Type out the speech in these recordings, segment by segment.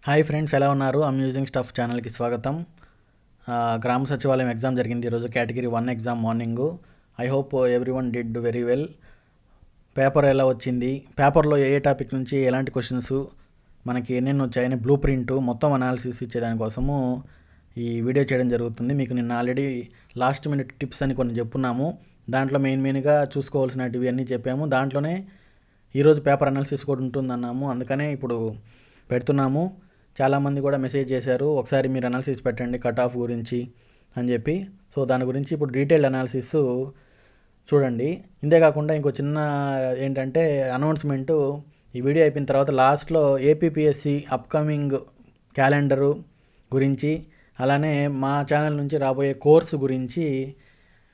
Hi friends, ఎలా ఉన్నారు? Amusing stuff ఛానల్కి స్వాగతం. గ్రామ సచివాలయం ఎగ్జామ్ జరిగింది ఈరోజు, category 1 exam morning. I hope every one did very well. Paper ఎలా వచ్చింది, పేపర్లో ఏ టాపిక్ నుంచి ఎలాంటి క్వశ్చన్స్, మనకి ఎన్నెన్ని వచ్చాయని బ్లూ ప్రింట్ మొత్తం అనాలిసిస్ ఇచ్చేదానికోసము ఈ వీడియో చేయడం జరుగుతుంది. మీకు నిన్న ఆల్రెడీ లాస్ట్ మినిట్ టిప్స్ అని కొన్ని చెప్పున్నాము. దాంట్లో మెయిన్గా చూసుకోవాల్సినవి అన్నీ చెప్పాము. దాంట్లోనే ఈరోజు పేపర్ అనాలిసిస్ కూడా ఉంటుందన్నాము, అందుకనే ఇప్పుడు పెడుతున్నాము. చాలామంది కూడా మెసేజ్ చేశారు, ఒకసారి మీరు అనాలిసిస్ పెట్టండి కట్ ఆఫ్ గురించి అని చెప్పి. సో దాని గురించి ఇప్పుడు డీటెయిల్డ్ అనాలిసిస్ చూడండి. ఇంతే కాకుండా ఇంకో చిన్న ఏంటంటే అనౌన్స్మెంటు, ఈ వీడియో అయిపోయిన తర్వాత లాస్ట్లో ఏపీపీఎస్సి అప్కమింగ్ క్యాలెండరు గురించి, అలానే మా ఛానల్ నుంచి రాబోయే కోర్సు గురించి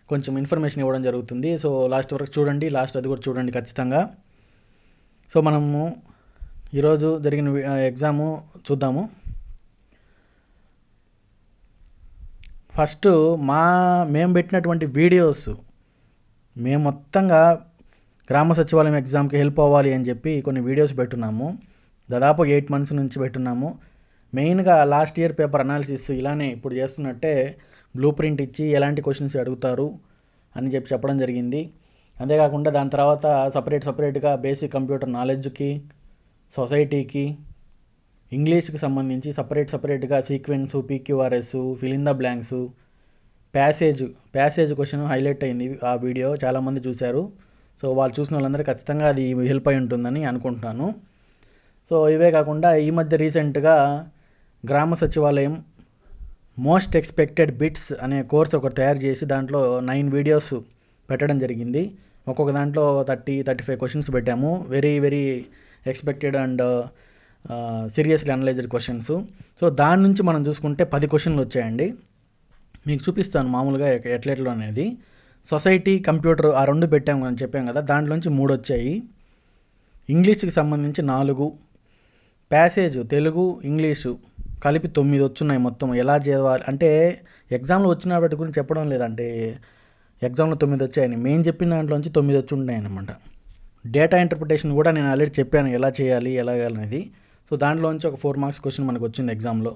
కొంచెం ఇన్ఫర్మేషన్ ఇవ్వడం జరుగుతుంది. సో లాస్ట్ వరకు చూడండి, లాస్ట్ అది కూడా చూడండి ఖచ్చితంగా. సో మనము ఈరోజు జరిగిన ఎగ్జాము చూద్దాము. ఫస్ట్ మేము పెట్టినటువంటి వీడియోస్, మేము మొత్తంగా గ్రామ సచివాలయం ఎగ్జామ్కి హెల్ప్ అవ్వాలి అని చెప్పి కొన్ని వీడియోస్ పెట్టున్నాము. దాదాపు 8 months నుంచి పెట్టున్నాము. మెయిన్గా లాస్ట్ ఇయర్ పేపర్ అనాలిసిస్ ఇలానే ఇప్పుడు చేస్తున్నట్టే బ్లూ ప్రింట్ ఇచ్చి ఎలాంటి క్వశ్చన్స్ అడుగుతారు అని చెప్పి చెప్పడం జరిగింది. అంతేకాకుండా దాని తర్వాత సపరేట్గా బేసిక్ కంప్యూటర్ నాలెడ్జ్కి, సొసైటీకి, ఇంగ్లీష్కి సంబంధించి సపరేట్గా sequence, PQRS, fill in the blanks, passage question highlight అయింది ఆ వీడియో, చాలామంది చూశారు. సో వాళ్ళు చూసిన వాళ్ళందరూ ఖచ్చితంగా అది హెల్ప్ అయి ఉంటుందని అనుకుంటున్నాను. సో ఇవే కాకుండా ఈ మధ్య రీసెంట్గా గ్రామ సచివాలయం మోస్ట్ ఎక్స్పెక్టెడ్ బిట్స్ అనే కోర్స్ ఒకటి తయారు చేసి దాంట్లో 9 వీడియోస్ పెట్టడం జరిగింది. ఒక్కొక్క దాంట్లో 30-35 క్వశ్చన్స్ పెట్టాము. Very expected and seriously analysed questions. So దాని నుంచి మనం చూసుకుంటే 10 క్వశ్చన్లు వచ్చాయండి. మీకు చూపిస్తాను మామూలుగా ఎట్లెట్లో అనేది. సొసైటీ, కంప్యూటర్ ఆ 2 పెట్టాము అని చెప్పాం కదా, దాంట్లోంచి 3 వచ్చాయి. ఇంగ్లీష్కి సంబంధించి 4, ప్యాసేజ్ తెలుగు ఇంగ్లీషు కలిపి 9 వచ్చున్నాయి. మొత్తం ఎలా చదవాలి అంటే ఎగ్జామ్లో వచ్చిన వాటి గురించి చెప్పడం లేదంటే ఎగ్జామ్లో 9 వచ్చాయని, మేము చెప్పిన దాంట్లోంచి 9 వచ్చి ఉన్నాయి అన్నమాట. డేటా ఇంటర్ప్రిటేషన్ కూడా నేను ఆల్రెడీ చెప్పాను ఎలా చేయాలి అనేది. సో దాంట్లోంచి ఒక 4 marks క్వశ్చన్ మనకు వచ్చింది ఎగ్జామ్లో.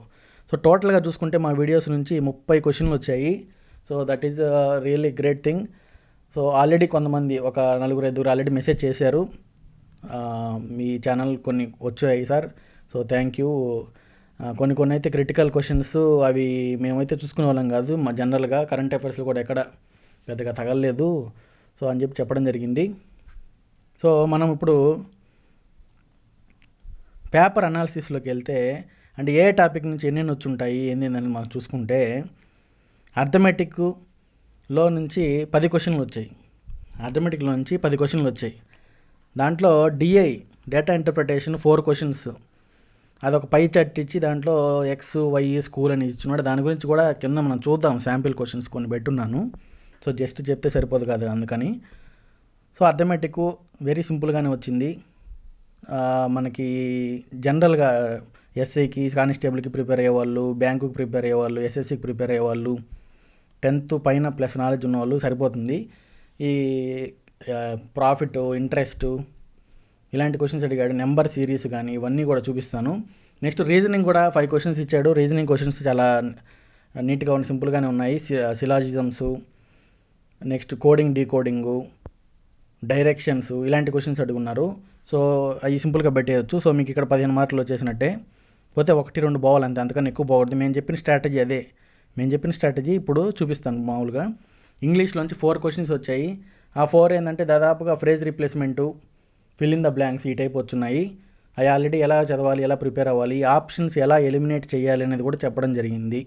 సో టోటల్గా చూసుకుంటే మా వీడియోస్ నుంచి 30 క్వశ్చన్లు వచ్చాయి. So that is really great thing. So already కొంతమంది ఒక 4-5 ఆల్రెడీ మెసేజ్ చేశారు, మీ ఛానల్ కొన్ని వచ్చాయి సార్, సో థ్యాంక్ యూ. కొన్ని అయితే క్రిటికల్ క్వశ్చన్స్, అవి మేమైతే చూసుకునే వాళ్ళం కాదు, మా జనరల్గా కరెంట్ అఫైర్స్లో కూడా ఎక్కడ పెద్దగా తగలలేదు సో అని చెప్పి చెప్పడం జరిగింది. సో మనం ఇప్పుడు పేపర్ అనాలిసిస్లోకి వెళ్తే, అంటే ఏ టాపిక్ నుంచి ఎన్నెన్ని వచ్చి ఉంటాయి ఏందని మనం చూసుకుంటే, అర్థమెటిక్లో నుంచి 10 క్వశ్చన్లు వచ్చాయి. అర్థమెటిక్లో నుంచి 10 క్వశ్చన్లు వచ్చాయి. దాంట్లో డిఐ డేటా ఇంటర్ప్రిటేషన్ 4 క్వశ్చన్స్, అదొక పై చార్ట్ ఇచ్చి దాంట్లో ఎక్స్, వై, స్కూల్ అని ఇచ్చినాడు. దాని గురించి కూడా కింద మనం చూద్దాం, శాంపిల్ క్వశ్చన్స్ కొన్ని పెట్టున్నాను. సో జస్ట్ చెప్తే సరిపోదు కాదు అందుకని. సో అర్థమెటిక్ వెరీ సింపుల్గానే వచ్చింది. మనకి జనరల్గా ఎస్ఐకి, కానిస్టేబుల్కి ప్రిపేర్ అయ్యేవాళ్ళు, బ్యాంకుకి ప్రిపేర్ అయ్యేవాళ్ళు, ఎస్ఎస్సికి ప్రిపేర్ అయ్యేవాళ్ళు, 10th పైన ప్లస్ నాలెడ్జ్ ఉన్నవాళ్ళు సరిపోతుంది. ఈ ప్రాఫిట్, ఇంట్రెస్ట్ ఇలాంటి క్వశ్చన్స్ అడిగాడు. నెంబర్ సిరీస్ కానీ ఇవన్నీ కూడా చూపిస్తాను. నెక్స్ట్ రీజనింగ్ కూడా 5 క్వశ్చన్స్ ఇచ్చాడు. రీజనింగ్ క్వశ్చన్స్ చాలా నీట్గా ఉన్నాయి, సింపుల్గానే ఉన్నాయి. సిలాజిజమ్స్, నెక్స్ట్ కోడింగ్, డీకోడింగు, డైరెక్షన్స్ ఇలాంటి క్వశ్చన్స్ అడుగున్నారు. సో అవి సింపుల్గా పెట్టేయచ్చు. సో మీకు ఇక్కడ 15 మార్కులు వచ్చేసినట్టే. పోతే 1-2 పోవాలి అంతే, అంతకన్నా ఎక్కువ పోకూడదు. మేము చెప్పిన స్ట్రాటజీ ఇప్పుడు చూపిస్తాను మామూలుగా. ఇంగ్లీష్లోంచి 4 క్వశ్చన్స్ వచ్చాయి. ఆ 4 ఏంటంటే దాదాపుగా phrase replacement, fill in the blanks ఈ టైప్ వచ్చున్నాయి. అవి ఆల్రెడీ ఎలా చదవాలి, ఎలా ప్రిపేర్ అవ్వాలి, ఆప్షన్స్ ఎలా ఎలిమినేట్ చేయాలి అనేది కూడా చెప్పడం జరిగింది.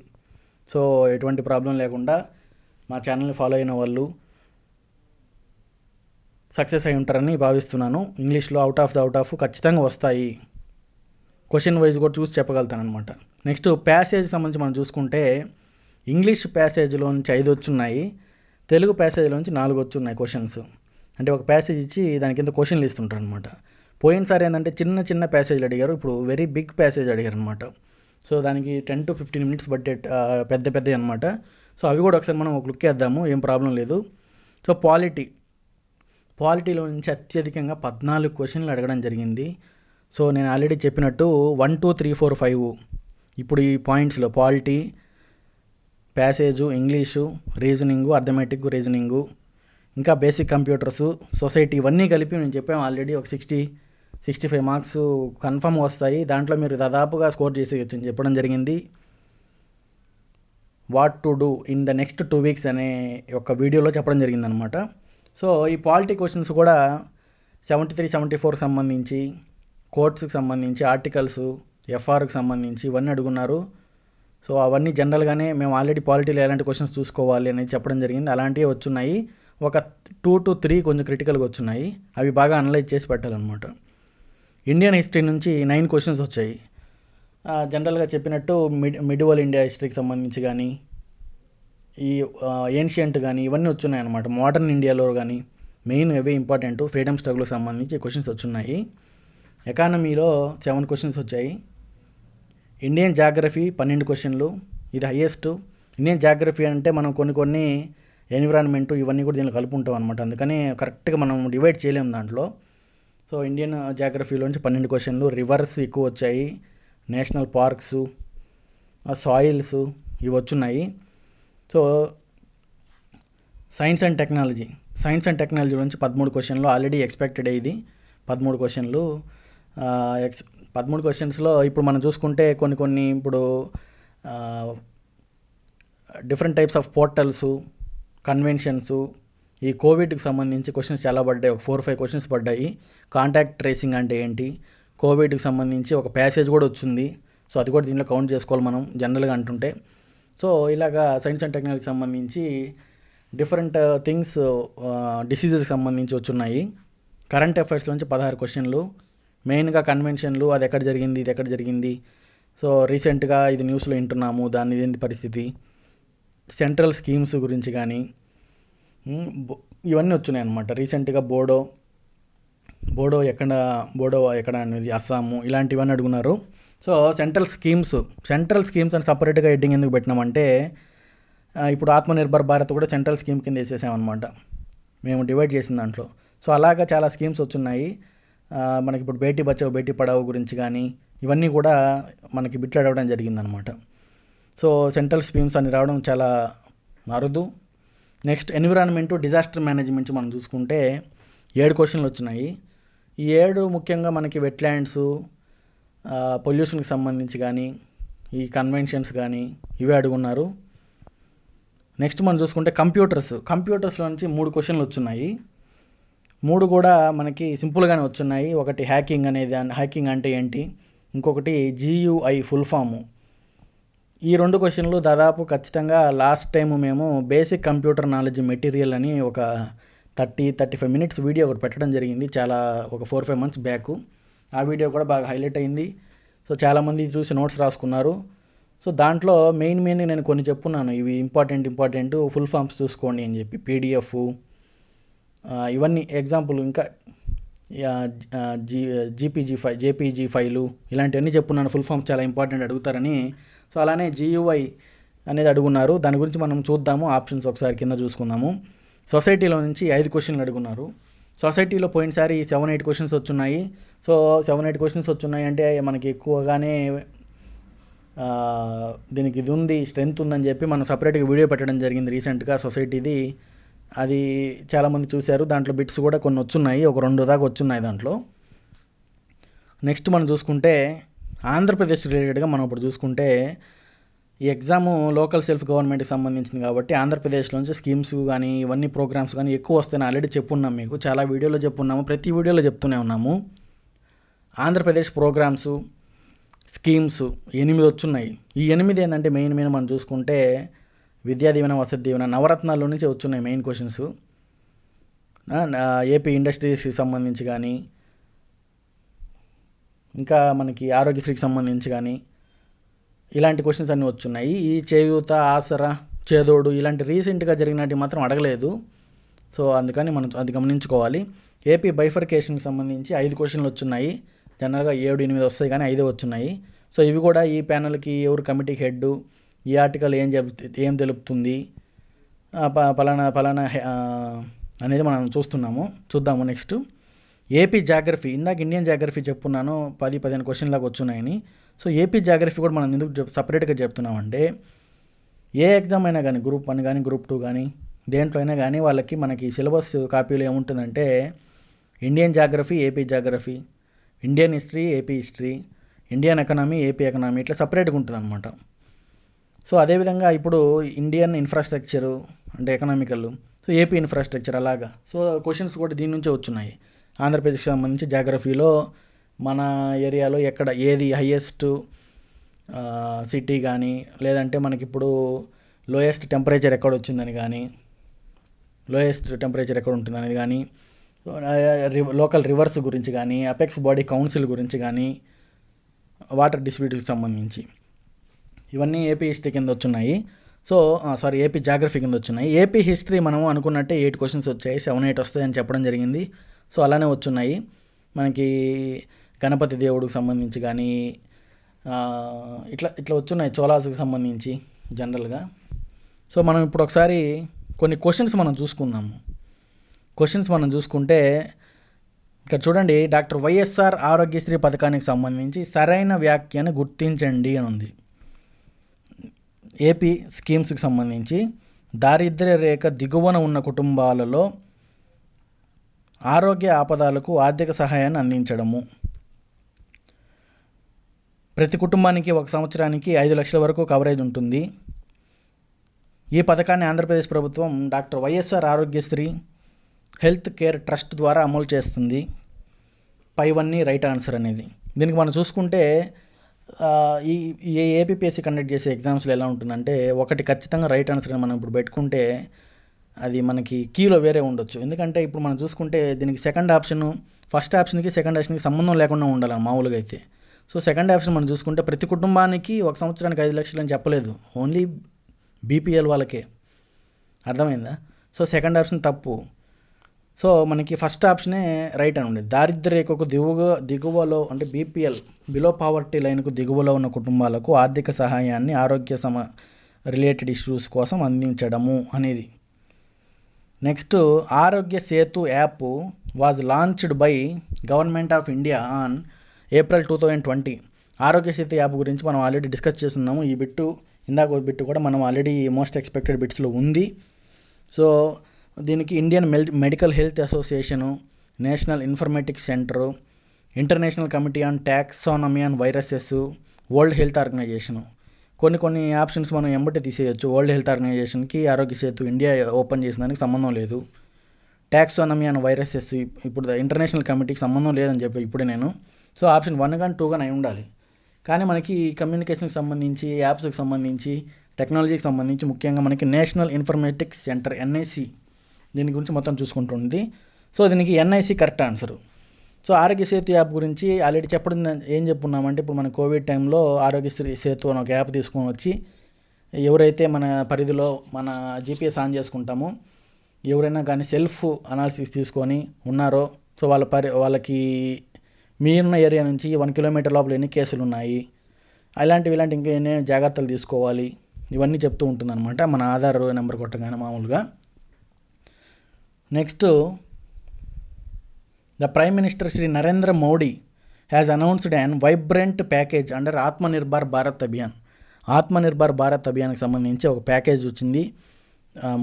సో ఎటువంటి ప్రాబ్లం లేకుండా మా ఛానల్ని ఫాలో అయిన వాళ్ళు సక్సెస్ అయి ఉంటారని భావిస్తున్నాను. ఇంగ్లీష్లో అవుట్ ఆఫ్ ఖచ్చితంగా వస్తాయి. క్వశ్చన్ వైజ్ కూడా చూసి చెప్పగలుగుతాను అనమాట. నెక్స్ట్ ప్యాసేజ్ సంబంధించి మనం చూసుకుంటే, ఇంగ్లీష్ ప్యాసేజ్లోంచి 5 వచ్చున్నాయి, తెలుగు ప్యాసేజ్లోంచి 4 వచ్చున్నాయి క్వశ్చన్స్. అంటే ఒక ప్యాసేజ్ ఇచ్చి దాని కింద క్వశ్చన్లు ఇస్తుంటారు అనమాట. పోయినసారి ఏంటంటే చిన్న ప్యాసేజ్లు అడిగారు, ఇప్పుడు వెరీ బిగ్ ప్యాసేజ్ అడిగారు అనమాట. సో దానికి 10 to 15 minutes బడ్డే పెద్దవి అనమాట. సో అవి కూడా ఒకసారి మనం ఒక లుక్ వేద్దాము, ఏం ప్రాబ్లం లేదు. సో పాలిటీలో నుంచి అత్యధికంగా 14 క్వశ్చన్లు అడగడం జరిగింది. సో నేను ఆల్రెడీ చెప్పినట్టు 1 2 3 4 5 ఇప్పుడు ఈ పాయింట్స్లో polity, passage, English, reasoning, arithmetic, reasoning, ఇంకా బేసిక్ కంప్యూటర్సు, సొసైటీ ఇవన్నీ కలిపి నేను చెప్పాము ఆల్రెడీ ఒక 65 మార్క్స్ కన్ఫర్మ్ వస్తాయి. దాంట్లో మీరు దాదాపుగా స్కోర్ చేసేయచ్చు అని చెప్పడం జరిగింది. What to do in the next 2 weeks అనే ఒక వీడియోలో చెప్పడం జరిగిందనమాట. సో ఈ పాలిటీ క్వశ్చన్స్ కూడా 73, 74 సంబంధించి, కోర్ట్స్కి సంబంధించి, ఆర్టికల్స్, ఎఫ్ఆర్కి సంబంధించి ఇవన్నీ అడుగున్నారు. సో అవన్నీ జనరల్గానే మేము ఆల్రెడీ పాలిటీలో ఎలాంటి క్వశ్చన్స్ చూసుకోవాలి అనేది చెప్పడం జరిగింది. అలాంటివి వచ్చున్నాయి. ఒక 2 to 3 కొంచెం క్రిటికల్గా వచ్చున్నాయి. అవి బాగా అనలైజ్ చేసి పెట్టాలన్నమాట. ఇండియన్ హిస్టరీ నుంచి 9 క్వశ్చన్స్ వచ్చాయి. జనరల్గా చెప్పినట్టు మిడివల్ ఇండియా హిస్టరీకి సంబంధించి కానీ, ఈ ఏన్షియంట్ కానీ ఇవన్నీ వచ్చున్నాయి అనమాట. మోడర్న్ ఇండియాలో కానీ మెయిన్ అవే ఇంపార్టెంట్. ఫ్రీడమ్ స్ట్రగుల్కి సంబంధించి క్వశ్చన్స్ వచ్చున్నాయి. ఎకానమీలో 7 క్వశ్చన్స్ వచ్చాయి. ఇండియన్ జాగ్రఫీ 12 క్వశ్చన్లు, ఇది హయ్యెస్ట్. ఇండియన్ జాగ్రఫీ అంటే మనం కొన్ని ఎన్విరాన్మెంటు ఇవన్నీ కూడా దీనిలో కలుపుకుంటాం అనమాట. అందుకని కరెక్ట్గా మనం డివైడ్ చేయలేము దాంట్లో. సో ఇండియన్ జాగ్రఫీలోంచి 12 క్వశ్చన్లు. రివర్స్ ఎక్కువ వచ్చాయి, నేషనల్ పార్క్స్, సాయిల్స్ ఇవి వచ్చున్నాయి. సో సైన్స్ అండ్ టెక్నాలజీ నుంచి 13 క్వశ్చన్లు ఆల్రెడీ ఎక్స్పెక్టెడ్. ఇది 13 క్వశ్చన్లు. 13 క్వశ్చన్స్లో ఇప్పుడు మనం చూసుకుంటే కొన్ని ఇప్పుడు different types of portals, conventions, ఈ కోవిడ్కి సంబంధించి క్వశ్చన్స్ చాలా పడ్డాయి. ఒక 4-5 క్వశ్చన్స్ పడ్డాయి. కాంటాక్ట్ ట్రేసింగ్ అంటే ఏంటి, కోవిడ్కి సంబంధించి ఒక ప్యాసేజ్ కూడా వచ్చింది. సో అది కూడా దీంట్లో కౌంట్ చేసుకోవాలి మనం జనరల్గా అంటుంటే. సో ఇలాగా సైన్స్ అండ్ టెక్నాలజీకి సంబంధించి డిఫరెంట్ థింగ్స్, డిసీజెస్కి సంబంధించి వచ్చున్నాయి. కరెంట్ అఫైర్స్ నుంచి 16 క్వశ్చన్లు. మెయిన్గా కన్వెన్షన్లు, అది ఎక్కడ జరిగింది, ఇది ఎక్కడ జరిగింది, సో రీసెంట్గా ఇది న్యూస్లో వింటున్నాము, దాని ఏంటి పరిస్థితి, సెంట్రల్ స్కీమ్స్ గురించి కానీ ఇవన్నీ వచ్చినాయి అనమాట. రీసెంట్గా బోడో ఎక్కడ అనేది అస్సాము, ఇలాంటివన్నీ అడుగున్నారు. సో సెంట్రల్ స్కీమ్స్ అని సపరేట్గా హెడ్డింగ్ ఎందుకు పెట్టినామంటే, ఇప్పుడు ఆత్మనిర్భర్ భారత్ కూడా సెంట్రల్ స్కీమ్ కింద వేసేసామన్నమాట మేము డివైడ్ చేసిన దాంట్లో. సో అలాగా చాలా స్కీమ్స్ వచ్చున్నాయి మనకి. ఇప్పుడు బేటీ బచావో బేటీ పడావో గురించి కానీ ఇవన్నీ కూడా మనకి బిట్లు అడగడం జరిగిందనమాట. సో సెంట్రల్ స్కీమ్స్ అని రావడం చాలా అరుదు. నెక్స్ట్ ఎన్విరాన్మెంటు, డిజాస్టర్ మేనేజ్మెంట్స్ మనం చూసుకుంటే 7 క్వశ్చన్లు వచ్చినాయి. ఈ 7 ముఖ్యంగా మనకి వెట్లాండ్స్, పొల్యూషన్కి సంబంధించి కానీ, ఈ కన్వెన్షన్స్ కానీ ఇవే అడుగున్నారు. నెక్స్ట్ మనం చూసుకుంటే కంప్యూటర్స్లో నుంచి 3 క్వశ్చన్లు వచ్చున్నాయి. 3 కూడా మనకి సింపుల్గానే వచ్చున్నాయి. ఒకటి హ్యాకింగ్ అంటే ఏంటి, ఇంకొకటి GUI ఫుల్ ఫాము. ఈ 2 క్వశ్చన్లు దాదాపు ఖచ్చితంగా లాస్ట్ టైం మేము బేసిక్ కంప్యూటర్ నాలెడ్జ్ మెటీరియల్ అని ఒక 30-35 మినిట్స్ వీడియో ఒకటి పెట్టడం జరిగింది, చాలా ఒక 4-5 మంత్స్ బ్యాక్. ఆ వీడియో కూడా బాగా హైలైట్ అయింది. సో చాలామంది చూసి నోట్స్ రాసుకున్నారు. సో దాంట్లో మెయిన్ నేను కొన్ని చెప్పున్నాను, ఇవి ఇంపార్టెంట్ ఫుల్ ఫామ్స్ చూసుకోండి అని చెప్పి, PDF ఇవన్నీ ఎగ్జాంపుల్, ఇంకా JPG ఫైలు ఇలాంటివన్నీ చెప్పున్నాను. ఫుల్ ఫామ్స్ చాలా ఇంపార్టెంట్ అడుగుతారని. సో అలానే GUI అనేది అడుగున్నారు. దాని గురించి మనం చూద్దాము, ఆప్షన్స్ ఒకసారి కింద చూసుకుందాము. సొసైటీలో నుంచి 5 క్వశ్చన్లు అడుగున్నారు. సొసైటీలో పోయినసారి 7-8 క్వశ్చన్స్ వచ్చున్నాయి. సో 7-8 క్వశ్చన్స్ వచ్చున్నాయి అంటే మనకి ఎక్కువగానే దీనికి ఇది ఉంది, స్ట్రెంత్ ఉందని చెప్పి మనం సపరేట్గా వీడియో పెట్టడం జరిగింది రీసెంట్గా సొసైటీది. అది చాలామంది చూశారు. దాంట్లో బిట్స్ కూడా కొన్ని వచ్చున్నాయి, ఒక 2 దాకా వచ్చున్నాయి దాంట్లో. నెక్స్ట్ మనం చూసుకుంటే ఆంధ్రప్రదేశ్ రిలేటెడ్గా మనం ఇప్పుడు చూసుకుంటే, ఈ ఎగ్జాము లోకల్ సెల్ఫ్ గవర్నమెంట్కి సంబంధించింది కాబట్టి ఆంధ్రప్రదేశ్లోంచి స్కీమ్స్ కానీ ఇవన్నీ ప్రోగ్రామ్స్ కానీ ఎక్కువ వస్తాయని ఆల్రెడీ చెప్పున్నాం, మీకు చాలా వీడియోలో చెప్పున్నాము, ప్రతి వీడియోలో చెప్తూనే ఉన్నాము. ఆంధ్రప్రదేశ్ ప్రోగ్రామ్స్, స్కీమ్స్ 8 వచ్చున్నాయి. ఈ 8 ఏంటంటే మెయిన్ మనం చూసుకుంటే విద్యా దీవెన, వసతి దీవెన, నవరత్నాల్లో నుంచి వచ్చున్నాయి మెయిన్ క్వశ్చన్స్. ఏపీ ఇండస్ట్రీస్కి సంబంధించి కానీ, ఇంకా మనకి ఆరోగ్యశ్రీకి సంబంధించి కానీ ఇలాంటి క్వశ్చన్స్ అన్నీ వచ్చున్నాయి. ఈ చేయూత, ఆసరా, చేదోడు ఇలాంటి రీసెంట్గా జరిగినవి మాత్రం అడగలేదు. సో అందుకని మనం అది గమనించుకోవాలి. ఏపీ బైఫర్కేషన్కి సంబంధించి 5 క్వశ్చన్లు వచ్చున్నాయి. జనరల్గా 7-8 వస్తాయి కానీ 5 వచ్చున్నాయి. సో ఇవి కూడా ఈ ప్యానల్కి ఎవరు కమిటీ హెడ్, ఈ ఆర్టికల్ ఏం తెలుపుతుంది, పలానా అనేది మనం చూద్దాము. నెక్స్ట్ ఏపీ జాగ్రఫీ, ఇందాక ఇండియన్ జాగ్రఫీ చెప్పున్నాను 10-15 క్వశ్చన్ లాగా వచ్చున్నాయని. సో ఏపీ జాగ్రఫీ కూడా మనం ఎందుకు సపరేట్గా చెప్తున్నామంటే, ఏ ఎగ్జామ్ అయినా కానీ గ్రూప్ 1 కానీ గ్రూప్ 2 కానీ దేంట్లో అయినా కానీ వాళ్ళకి మనకి సిలబస్ కాపీలో ఏముంటుందంటే Indian geography, AP geography, Indian history, AP history, Indian economy, AP economy, ఇట్లా సపరేట్గా ఉంటుంది అనమాట. సో అదేవిధంగా ఇప్పుడు ఇండియన్ ఇన్ఫ్రాస్ట్రక్చరు అంటే ఎకనామికల్, సో ఏపీ ఇన్ఫ్రాస్ట్రక్చర్ అలాగా. సో క్వశ్చన్స్ కూడా దీని నుంచే వచ్చున్నాయి. ఆంధ్రప్రదేశ్కి సంబంధించి జాగ్రఫీలో మన ఏరియాలో ఎక్కడ ఏది హయ్యెస్ట్ సిటీ కానీ, లేదంటే మనకిప్పుడు లోయెస్ట్ టెంపరేచర్ ఎక్కడ వచ్చిందని కానీ, లోయెస్ట్ టెంపరేచర్ ఎక్కడ ఉంటుందనేది కానీ, లోకల్ రివర్స్ గురించి కానీ, అపెక్స్ బాడీ కౌన్సిల్ గురించి కానీ, వాటర్ డిస్ప్యూట్కి సంబంధించి ఇవన్నీ ఏపీ హిస్టరీ కింద వచ్చున్నాయి. సో ఏపీ జాగ్రఫీ కింద వచ్చున్నాయి. ఏపీ హిస్టరీ మనం అనుకున్నట్టే 8 క్వశ్చన్స్ వచ్చాయి, 7-8 వస్తాయని చెప్పడం జరిగింది. సో అలానే వచ్చున్నాయి. మనకి గణపతి దేవుడికి సంబంధించి కానీ ఇట్లా వచ్చున్నాయి, చోళాస్కి సంబంధించి జనరల్గా. సో మనం ఇప్పుడు ఒకసారి కొన్ని క్వశ్చన్స్ మనం చూసుకుందాము. క్వశ్చన్స్ మనం చూసుకుంటే ఇక్కడ చూడండి, డాక్టర్ వైఎస్ఆర్ ఆరోగ్యశ్రీ పథకానికి సంబంధించి సరైన వ్యాఖ్యను గుర్తించండి అని ఉంది. ఏపీ స్కీమ్స్కి సంబంధించి దారిద్ర్య రేఖ దిగువన ఉన్న కుటుంబాలలో ఆరోగ్య ఆపదలకు ఆర్థిక సహాయాన్ని అందించడము. ప్రతి కుటుంబానికి 1 సంవత్సరానికి 5 లక్షల వరకు కవరేజ్ ఉంటుంది. ఈ పథకాన్ని ఆంధ్రప్రదేశ్ ప్రభుత్వం doctor YSR Aarogyasri health care trust ద్వారా అమలు చేస్తుంది. పైవన్నీ రైట్ ఆన్సర్ అనేది. దీనికి మనం చూసుకుంటే ఈ ఏపీపీఎస్సీ కండక్ట్ చేసే ఎగ్జామ్స్లో ఎలా ఉంటుందంటే, ఒకటి ఖచ్చితంగా రైట్ ఆన్సర్ అని మనం ఇప్పుడు పెట్టుకుంటే అది మనకి కీలో వేరే ఉండొచ్చు. ఎందుకంటే ఇప్పుడు మనం చూసుకుంటే దీనికి సెకండ్ ఆప్షన్, ఫస్ట్ ఆప్షన్కి సెకండ్ ఆప్షన్కి సంబంధం లేకుండా ఉండాలి మామూలుగా అయితే. సో సెకండ్ ఆప్షన్ మనం చూసుకుంటే ప్రతి కుటుంబానికి 1 సంవత్సరానికి 5 లక్షలు అని చెప్పలేదు, ఓన్లీ బీపీఎల్ వాళ్ళకే. అర్థమైందా? సో సెకండ్ ఆప్షన్ తప్పు. సో మనకి ఫస్ట్ ఆప్షనే రైట్ అని ఉండేది. దారిద్ర్య రేఖకు దిగువలో అంటే బీపీఎల్ బిలో పావర్టీ లైన్కు దిగువలో ఉన్న కుటుంబాలకు ఆర్థిక సహాయాన్ని ఆరోగ్య రిలేటెడ్ ఇష్యూస్ కోసం అందించడము అనేది. Next, Aarogya Setu app was launched by government of India on April 2020. Aarogya Setu app గురించి మనం ఆల్రెడీ డిస్కస్ చేస్తున్నాము. ఈ బిట్టు ఇందాక బిట్టు కూడా మనం ఆల్రెడీ మోస్ట్ ఎక్స్పెక్టెడ్ బిట్స్లో ఉంది. సో దీనికి Indian medical health association, national informatics centre, international committee on taxonomy on viruses, world health organisation. కొన్ని ఆప్షన్స్ మనం ఎంబటి తీసేయచ్చు. వరల్డ్ హెల్త్ ఆర్గనైజేషన్కి ఆరోగ్య సేతు ఇండియా ఓపెన్ చేసిన దానికి సంబంధం లేదు. టాక్సానమీ ఆన్ వైరసెస్ ఇప్పుడు ఇంటర్నేషనల్ కమిటీకి సంబంధం లేదని చెప్పి ఇప్పుడే నేను. సో ఆప్షన్ 1 కానీ 2 కానీ అయి ఉండాలి. కానీ మనకి కమ్యూనికేషన్కి సంబంధించి, యాప్స్కి సంబంధించి, టెక్నాలజీకి సంబంధించి ముఖ్యంగా మనకి నేషనల్ ఇన్ఫర్మేటిక్స్ సెంటర్ ఎన్ఐసి దీని గురించి మొత్తం చూసుకుంటుంది. సో దీనికి ఎన్ఐసి కరెక్ట్ ఆన్సరు. సో ఆరోగ్య సేతు యాప్ గురించి ఆల్రెడీ చెప్పడం ఏం చెప్పున్నామంటే, ఇప్పుడు మన కోవిడ్ టైంలో ఆరోగ్యశ్రీ సేతు అని ఒక యాప్ తీసుకొని వచ్చి ఎవరైతే మన పరిధిలో మన జీపీఎస్ ఆన్ చేసుకుంటామో, ఎవరైనా కానీ సెల్ఫ్ అనాలిసిస్ తీసుకొని ఉన్నారో, సో వాళ్ళకి మీరున్న ఏరియా నుంచి 1 కిలోమీటర్ లోపల ఎన్ని కేసులు ఉన్నాయి, ఇలాంటి ఇంకా ఎన్ని జాగ్రత్తలు తీసుకోవాలి, ఇవన్నీ చెప్తూ ఉంటుందన్నమాట మన ఆధార్ నెంబర్ కొట్టగానే మామూలుగా. Next, the prime minister Shri Narendra Modi has announced an vibrant package under Atmanirbhar Bharat Abhiyan. Atmanirbhar Bharat అభియాన్కి సంబంధించి ఒక ప్యాకేజ్ వచ్చింది,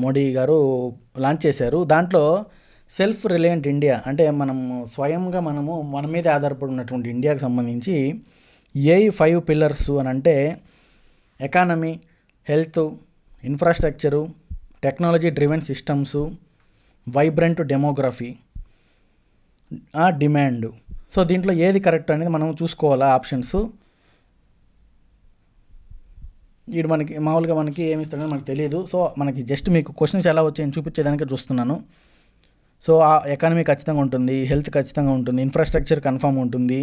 మోడీ గారు లాంచ్ చేశారు. దాంట్లో సెల్ఫ్ రిలయంట్ ఇండియా అంటే స్వయంగా మన మీద ఆధారపడి ఉన్నటువంటి ఇండియాకి సంబంధించి 5 పిల్లర్స్ అని అంటే economy, health, infrastructure, technology driven systems, vibrant demography, demand. So దీంట్లో ఏది కరెక్ట్ అనేది మనం చూసుకోవాలా ఆప్షన్స్. వీడు మామూలుగా మనకి ఏమి ఇస్తాడని మనకు తెలియదు. సో మనకి జస్ట్ మీకు క్వశ్చన్స్ ఎలా వచ్చాయని చూపించేదానికి చూస్తున్నాను. సో ఎకానమీ ఖచ్చితంగా ఉంటుంది, హెల్త్ ఖచ్చితంగా ఉంటుంది, ఇన్ఫ్రాస్ట్రక్చర్ కన్ఫామ్ ఉంటుంది,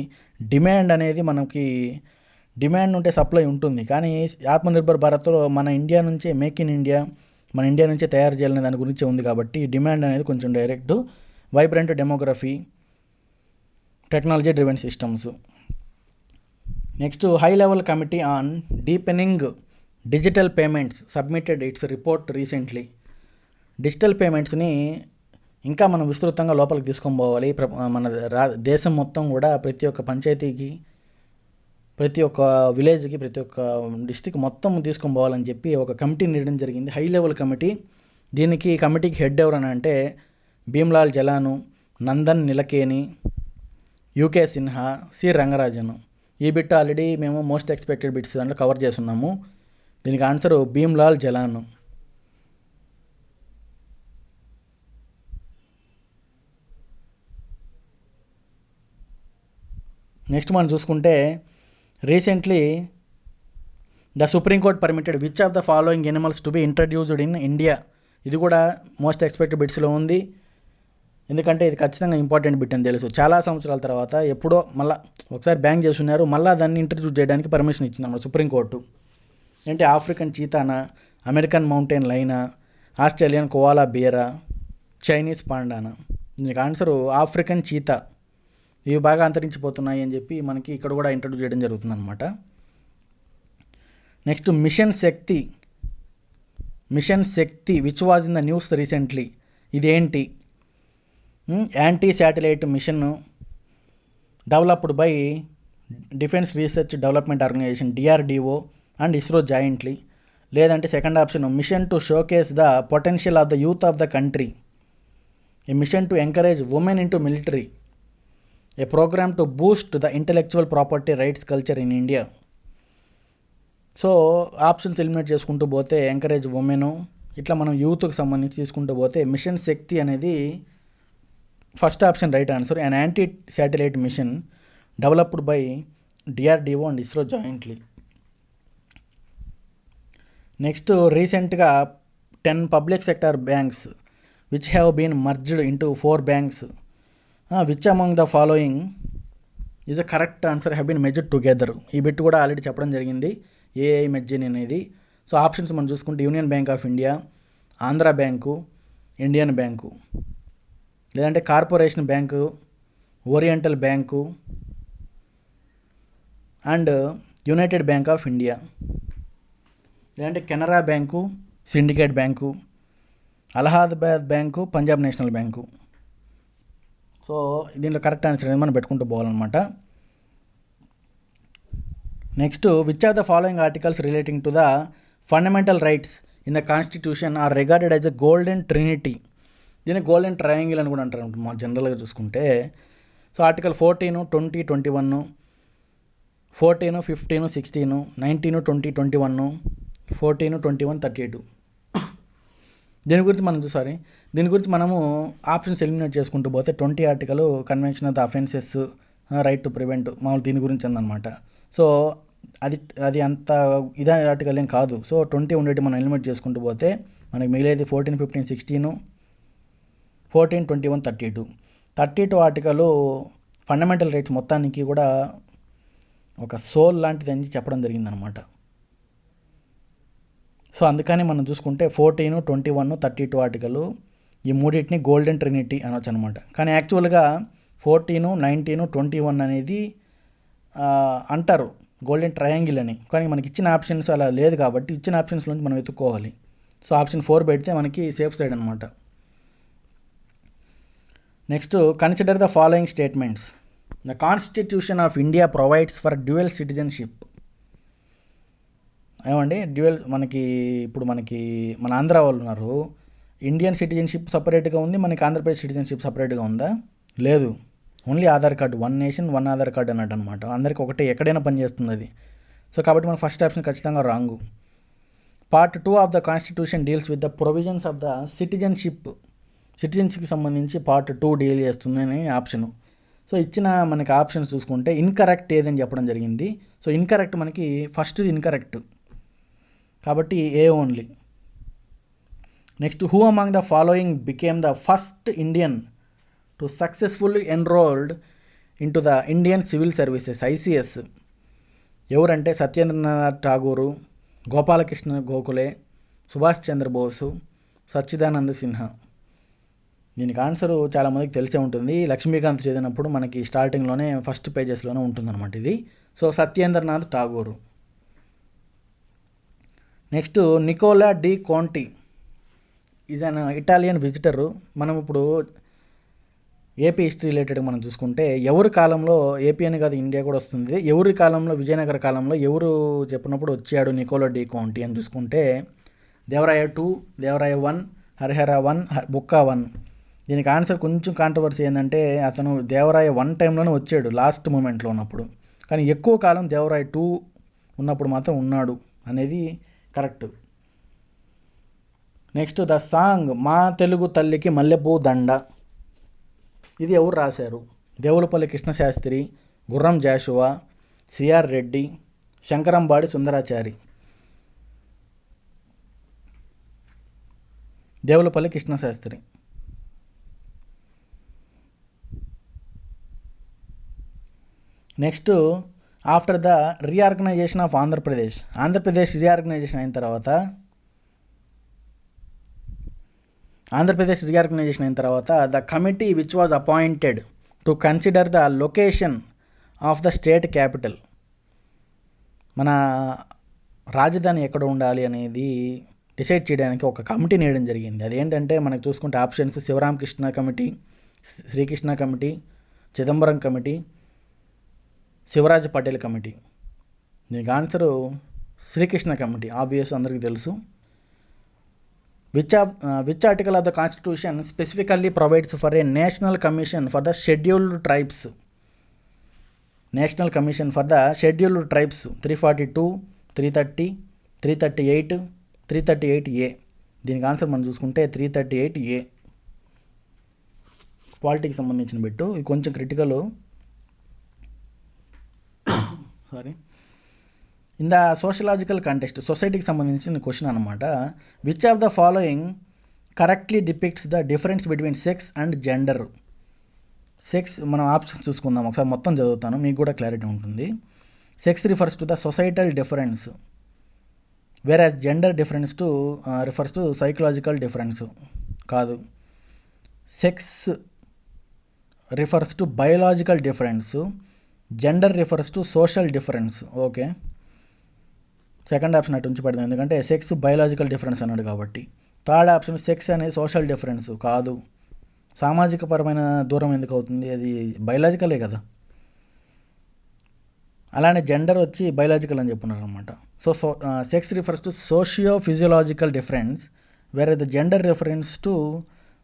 డిమాండ్ అనేది మనకి డిమాండ్ ఉంటే సప్లై ఉంటుంది. కానీ ఆత్మనిర్భర్ భారత్లో మన ఇండియా నుంచే మేక్ ఇన్ ఇండియా, మన ఇండియా నుంచే తయారు చేయాలనే దాని గురించి ఉంది కాబట్టి డిమాండ్ అనేది కొంచెం direct. Vibrant demography, technology driven systems. Next, high level committee on deepening digital payments submitted its report recently. Digital పేమెంట్స్ని ఇంకా మనం విస్తృతంగా లోపలికి తీసుకొని పోవాలి. మన దేశం మొత్తం కూడా ప్రతి ఒక్క పంచాయతీకి, ప్రతి ఒక్క విలేజ్కి, ప్రతి ఒక్క డిస్టిక్ మొత్తం తీసుకొని పోవాలని చెప్పి ఒక కమిటీని వేయడం జరిగింది, హై లెవెల్ కమిటీ. దీనికి కమిటీకి హెడ్ ఎవరని అంటే భీమ్లాల్ జలాను, నందన్ నిలకేని, యూకే సిన్హా, సి రంగరాజన్. ఈ బిట్ ఆల్రెడీ మేము మోస్ట్ ఎక్స్పెక్టెడ్ బిట్స్ దాంట్లో కవర్ చేస్తున్నాము. దీనికి ఆన్సర్ భీమ్లాల్ జలాను. నెక్స్ట్ మనం చూసుకుంటే recently the supreme court permitted which of the following animals to be introduced in India. ఇది కూడా మోస్ట్ ఎక్స్పెక్టెడ్ బిట్స్లో ఉంది, ఎందుకంటే ఇది ఖచ్చితంగా ఇంపార్టెంట్ బిట్ అని తెలుసు. చాలా సంవత్సరాల తర్వాత ఎప్పుడో మళ్ళీ ఒకసారి బ్యాన్ చేస్తున్నారు, మళ్ళీ దాన్ని ఇంట్రడ్యూస్ చేయడానికి పర్మిషన్ ఇచ్చింది అన్నమాట సుప్రీంకోర్టు. అంటే ఆఫ్రికన్ చీతానా, అమెరికన్ మౌంటైన్ లైనా, ఆస్ట్రేలియన్ కోవాలా బియరా, చైనీస్ పాండానా. దీనికి ఆన్సర్ ఆఫ్రికన్ చీతా. ఇవి బాగా అంతరించిపోతున్నాయి అని చెప్పి మనకి ఇక్కడ కూడా ఇంట్రడ్యూస్ చేయడం జరుగుతుందన్నమాట. Next mission Shakti which was in the news recently. ఇదేంటి? Anti satellite mission developed by defence research development organisation DRDO and ISRO jointly. లేదంటే second option mission to showcase the potential of the youth of the country, a mission to encourage women in to military, a programme to boost the intellectual property rights culture in India. So options eliminate చేసుకుంటూ పోతే encourage women, ఇట్లా మనం యూత్కి సంబంధించి తీసుకుంటూ పోతే mission Shakti అనేది first option right answer. And anti satellite mission developed by DRDO and ISRO jointly. Next రీసెంట్గా 10 public sector banks which have been merged into 4 banks, which among the following is the correct answer have been merged together. ఈ bit కూడా already చెప్పడం జరిగింది AI merging అనేది. So options మనం చూసుకుంటే union bank of India, Andhra bank, Indian bank, లేదంటే corporation bank, oriental bank and United bank of India, లేదంటే Canara bank, syndicate bank, Allahabad bank, Punjab national bank. So దీంట్లో కరెక్ట్ ఆన్సర్ అనేది మనం పెట్టుకుంటూ పోవాలన్నమాట. Next which of the following articles relating to the fundamental rights in the constitution are regarded as a golden trinity. దీన్ని golden triangle అని కూడా అంటారు మా జనరల్గా చూసుకుంటే. So article 14, 20, 21, 14, 15, 16, 19, 20, 21, 14, 21, 32. దీని గురించి మనము ఆప్షన్స్ ఎలిమినేట్ చేసుకుంటూ పోతే 20 article convention of the offences, right to prevent, మామూలు దీని గురించి ఉందన్నమాట. సో అది అంత ఇదే ఆర్టికల్ ఏం కాదు. సో 20 ఉండేటి మనం ఎలిమినేట్ చేసుకుంటూ పోతే మనకి మిగిలేది 14, 15, 16, 14, 21, 32. 32 ఆర్టికల్ ఫండమెంటల్ రైట్స్ మొత్తానికి కూడా ఒక సోల్ లాంటిది అని చెప్పడం జరిగిందనమాట. సో అందుకని మనం చూసుకుంటే 14, 21, 32 ఆర్టికల్ ఈ మూడింటిని గోల్డెన్ ట్రినిటీ అనొచ్చు అనమాట. కానీ యాక్చువల్గా 14, 19, 21 అనేది అంటారు గోల్డెన్ ట్రయాంగిల్ అని. కానీ మనకి ఇచ్చిన ఆప్షన్స్ అలా లేదు కాబట్టి ఇచ్చిన ఆప్షన్స్ నుంచి మనం వెతుక్కోవాలి. సో ఆప్షన్ 4 పెడితే మనకి సేఫ్ సైడ్ అనమాట. Next consider the following statements. The constitution of India provides for dual citizenship. ఏమండి డ్యూయల్ ఇప్పుడు మన ఆంధ్ర వాళ్ళు ఉన్నారు, ఇండియన్ సిటిజన్షిప్ సపరేట్గా ఉంది, మనకి ఆంధ్రప్రదేశ్ సిటిజన్షిప్ సపరేట్గా ఉందా? లేదు, only Aadhaar card, 1 nation 1 Aadhaar card అన్నట్టు అనమాట. అందరికి ఒకటే, ఎక్కడైనా పనిచేస్తుంది అది. సో కాబట్టి మన ఫస్ట్ ఆప్షన్ ఖచ్చితంగా wrong. Part 2 of the constitution deals with the provisions of the సిటిజన్షిప్కి సంబంధించి పార్ట్ 2 డీల్ చేస్తుందని ఆప్షను. సో ఇచ్చిన మనకి ఆప్షన్స్ చూసుకుంటే ఇన్కరెక్ట్ ఏదని చెప్పడం జరిగింది. సో ఇన్కరెక్ట్ మనకి ఫస్ట్ ఇన్కరెక్ట్ కాబట్టి A only. Next who among the following became the first Indian to successfully enrolled in to the Indian civil services ICS. ఎవరంటే సత్యేంద్రనాథ్ ఠాగూరు, గోపాలకృష్ణ గోఖలే, సుభాష్ చంద్రబోసు, సచ్చిదానంద సిన్హా. దీనికి ఆన్సరు చాలామందికి తెలిసే ఉంటుంది. లక్ష్మీకాంత్ చదివినప్పుడు మనకి స్టార్టింగ్లోనే ఫస్ట్ పేజెస్లోనే ఉంటుందన్నమాట ఇది. So Satyendranath Tagore. Next Nicola de Conti is an Italian visitor. మనం ఇప్పుడు ఏపీ హిస్టరీ రిలేటెడ్ మనం చూసుకుంటే ఎవరి కాలంలో, ఏపీ అని కాదు ఇండియా కూడా వస్తుంది, ఎవరి కాలంలో, విజయనగర కాలంలో ఎవరు చెప్పినప్పుడు వచ్చాడు నికోలో డి కాంటి అని చూసుకుంటే దేవరాయ 2, దేవరాయ 1, హరిహర 1, బుక్కా 1. దీనికి ఆన్సర్ కొంచెం కాంట్రవర్సీ ఏంటంటే అతను దేవరాయ 1 టైంలోనే వచ్చాడు లాస్ట్ మూమెంట్లో ఉన్నప్పుడు, కానీ ఎక్కువ కాలం దేవరాయ 2 ఉన్నప్పుడు మాత్రం ఉన్నాడు అనేది కరెక్ట్. నెక్స్ట్ ద సాంగ్ మా తెలుగు తల్లికి మల్లెపూ దండ, ఇది ఎవరు రాశారు? Devulapalli Krishnasastri, Gurram Jashuva, CR Reddy, Sankarambadi Sundarachari. Devulapalli Krishnasastri. Next after the reorganisation of Andhra Pradesh, Andhra Pradesh reorganisation అయిన తర్వాత the committee which was appointed to consider the location of the state capital, మన రాజధాని ఎక్కడ ఉండాలి అనేది డిసైడ్ చేయడానికి ఒక కమిటీని వేయడం జరిగింది. అదేంటంటే మనకు చూసుకుంటే options Sivaramakrishna committee, Srikrishna committee, Chidambaram committee, Shivraj Patel committee. దీనికి ఆన్సరు శ్రీకృష్ణ కమిటీ, ఆబ్వియస్ అందరికీ తెలుసు. Which article of the constitution specifically provides for a national commission for the scheduled tribes, national commission for the scheduled tribes 342, 330, 338, 338A. దీనికి ఆన్సర్ మనం చూసుకుంటే 338A. Politics సంబంధించిన bit, ఇది కొంచెం critical. Sorry. In the sociological context, సొసైటీకి సంబంధించిన question అనమాట. Which of the following correctly depicts the difference between sex and gender? Sex మనం ఆప్షన్స్ చూసుకుందాం ఒకసారి, మొత్తం చదువుతాను మీకు కూడా క్లారిటీ ఉంటుంది. Sex refers to the societal difference, whereas gender difference to refers to psychological difference. కాదు. Sex refers to biological difference, gender refers to social difference. Okay, second option అటు ఉంచి పెడదాం ఎందుకంటే సెక్స్ బయోలాజికల్ డిఫరెన్స్ అన్నాడు కాబట్టి. Third option sex అనేది social difference కాదు, సామాజిక పరమైన దూరం ఎందుకు అవుతుంది, అది బయోలాజికలే కదా. అలానే జెండర్ వచ్చి బయోలాజికల్ అని చెప్పున్నారు అనమాట. So sex refers to socio physiological difference, వేరే the gender reference to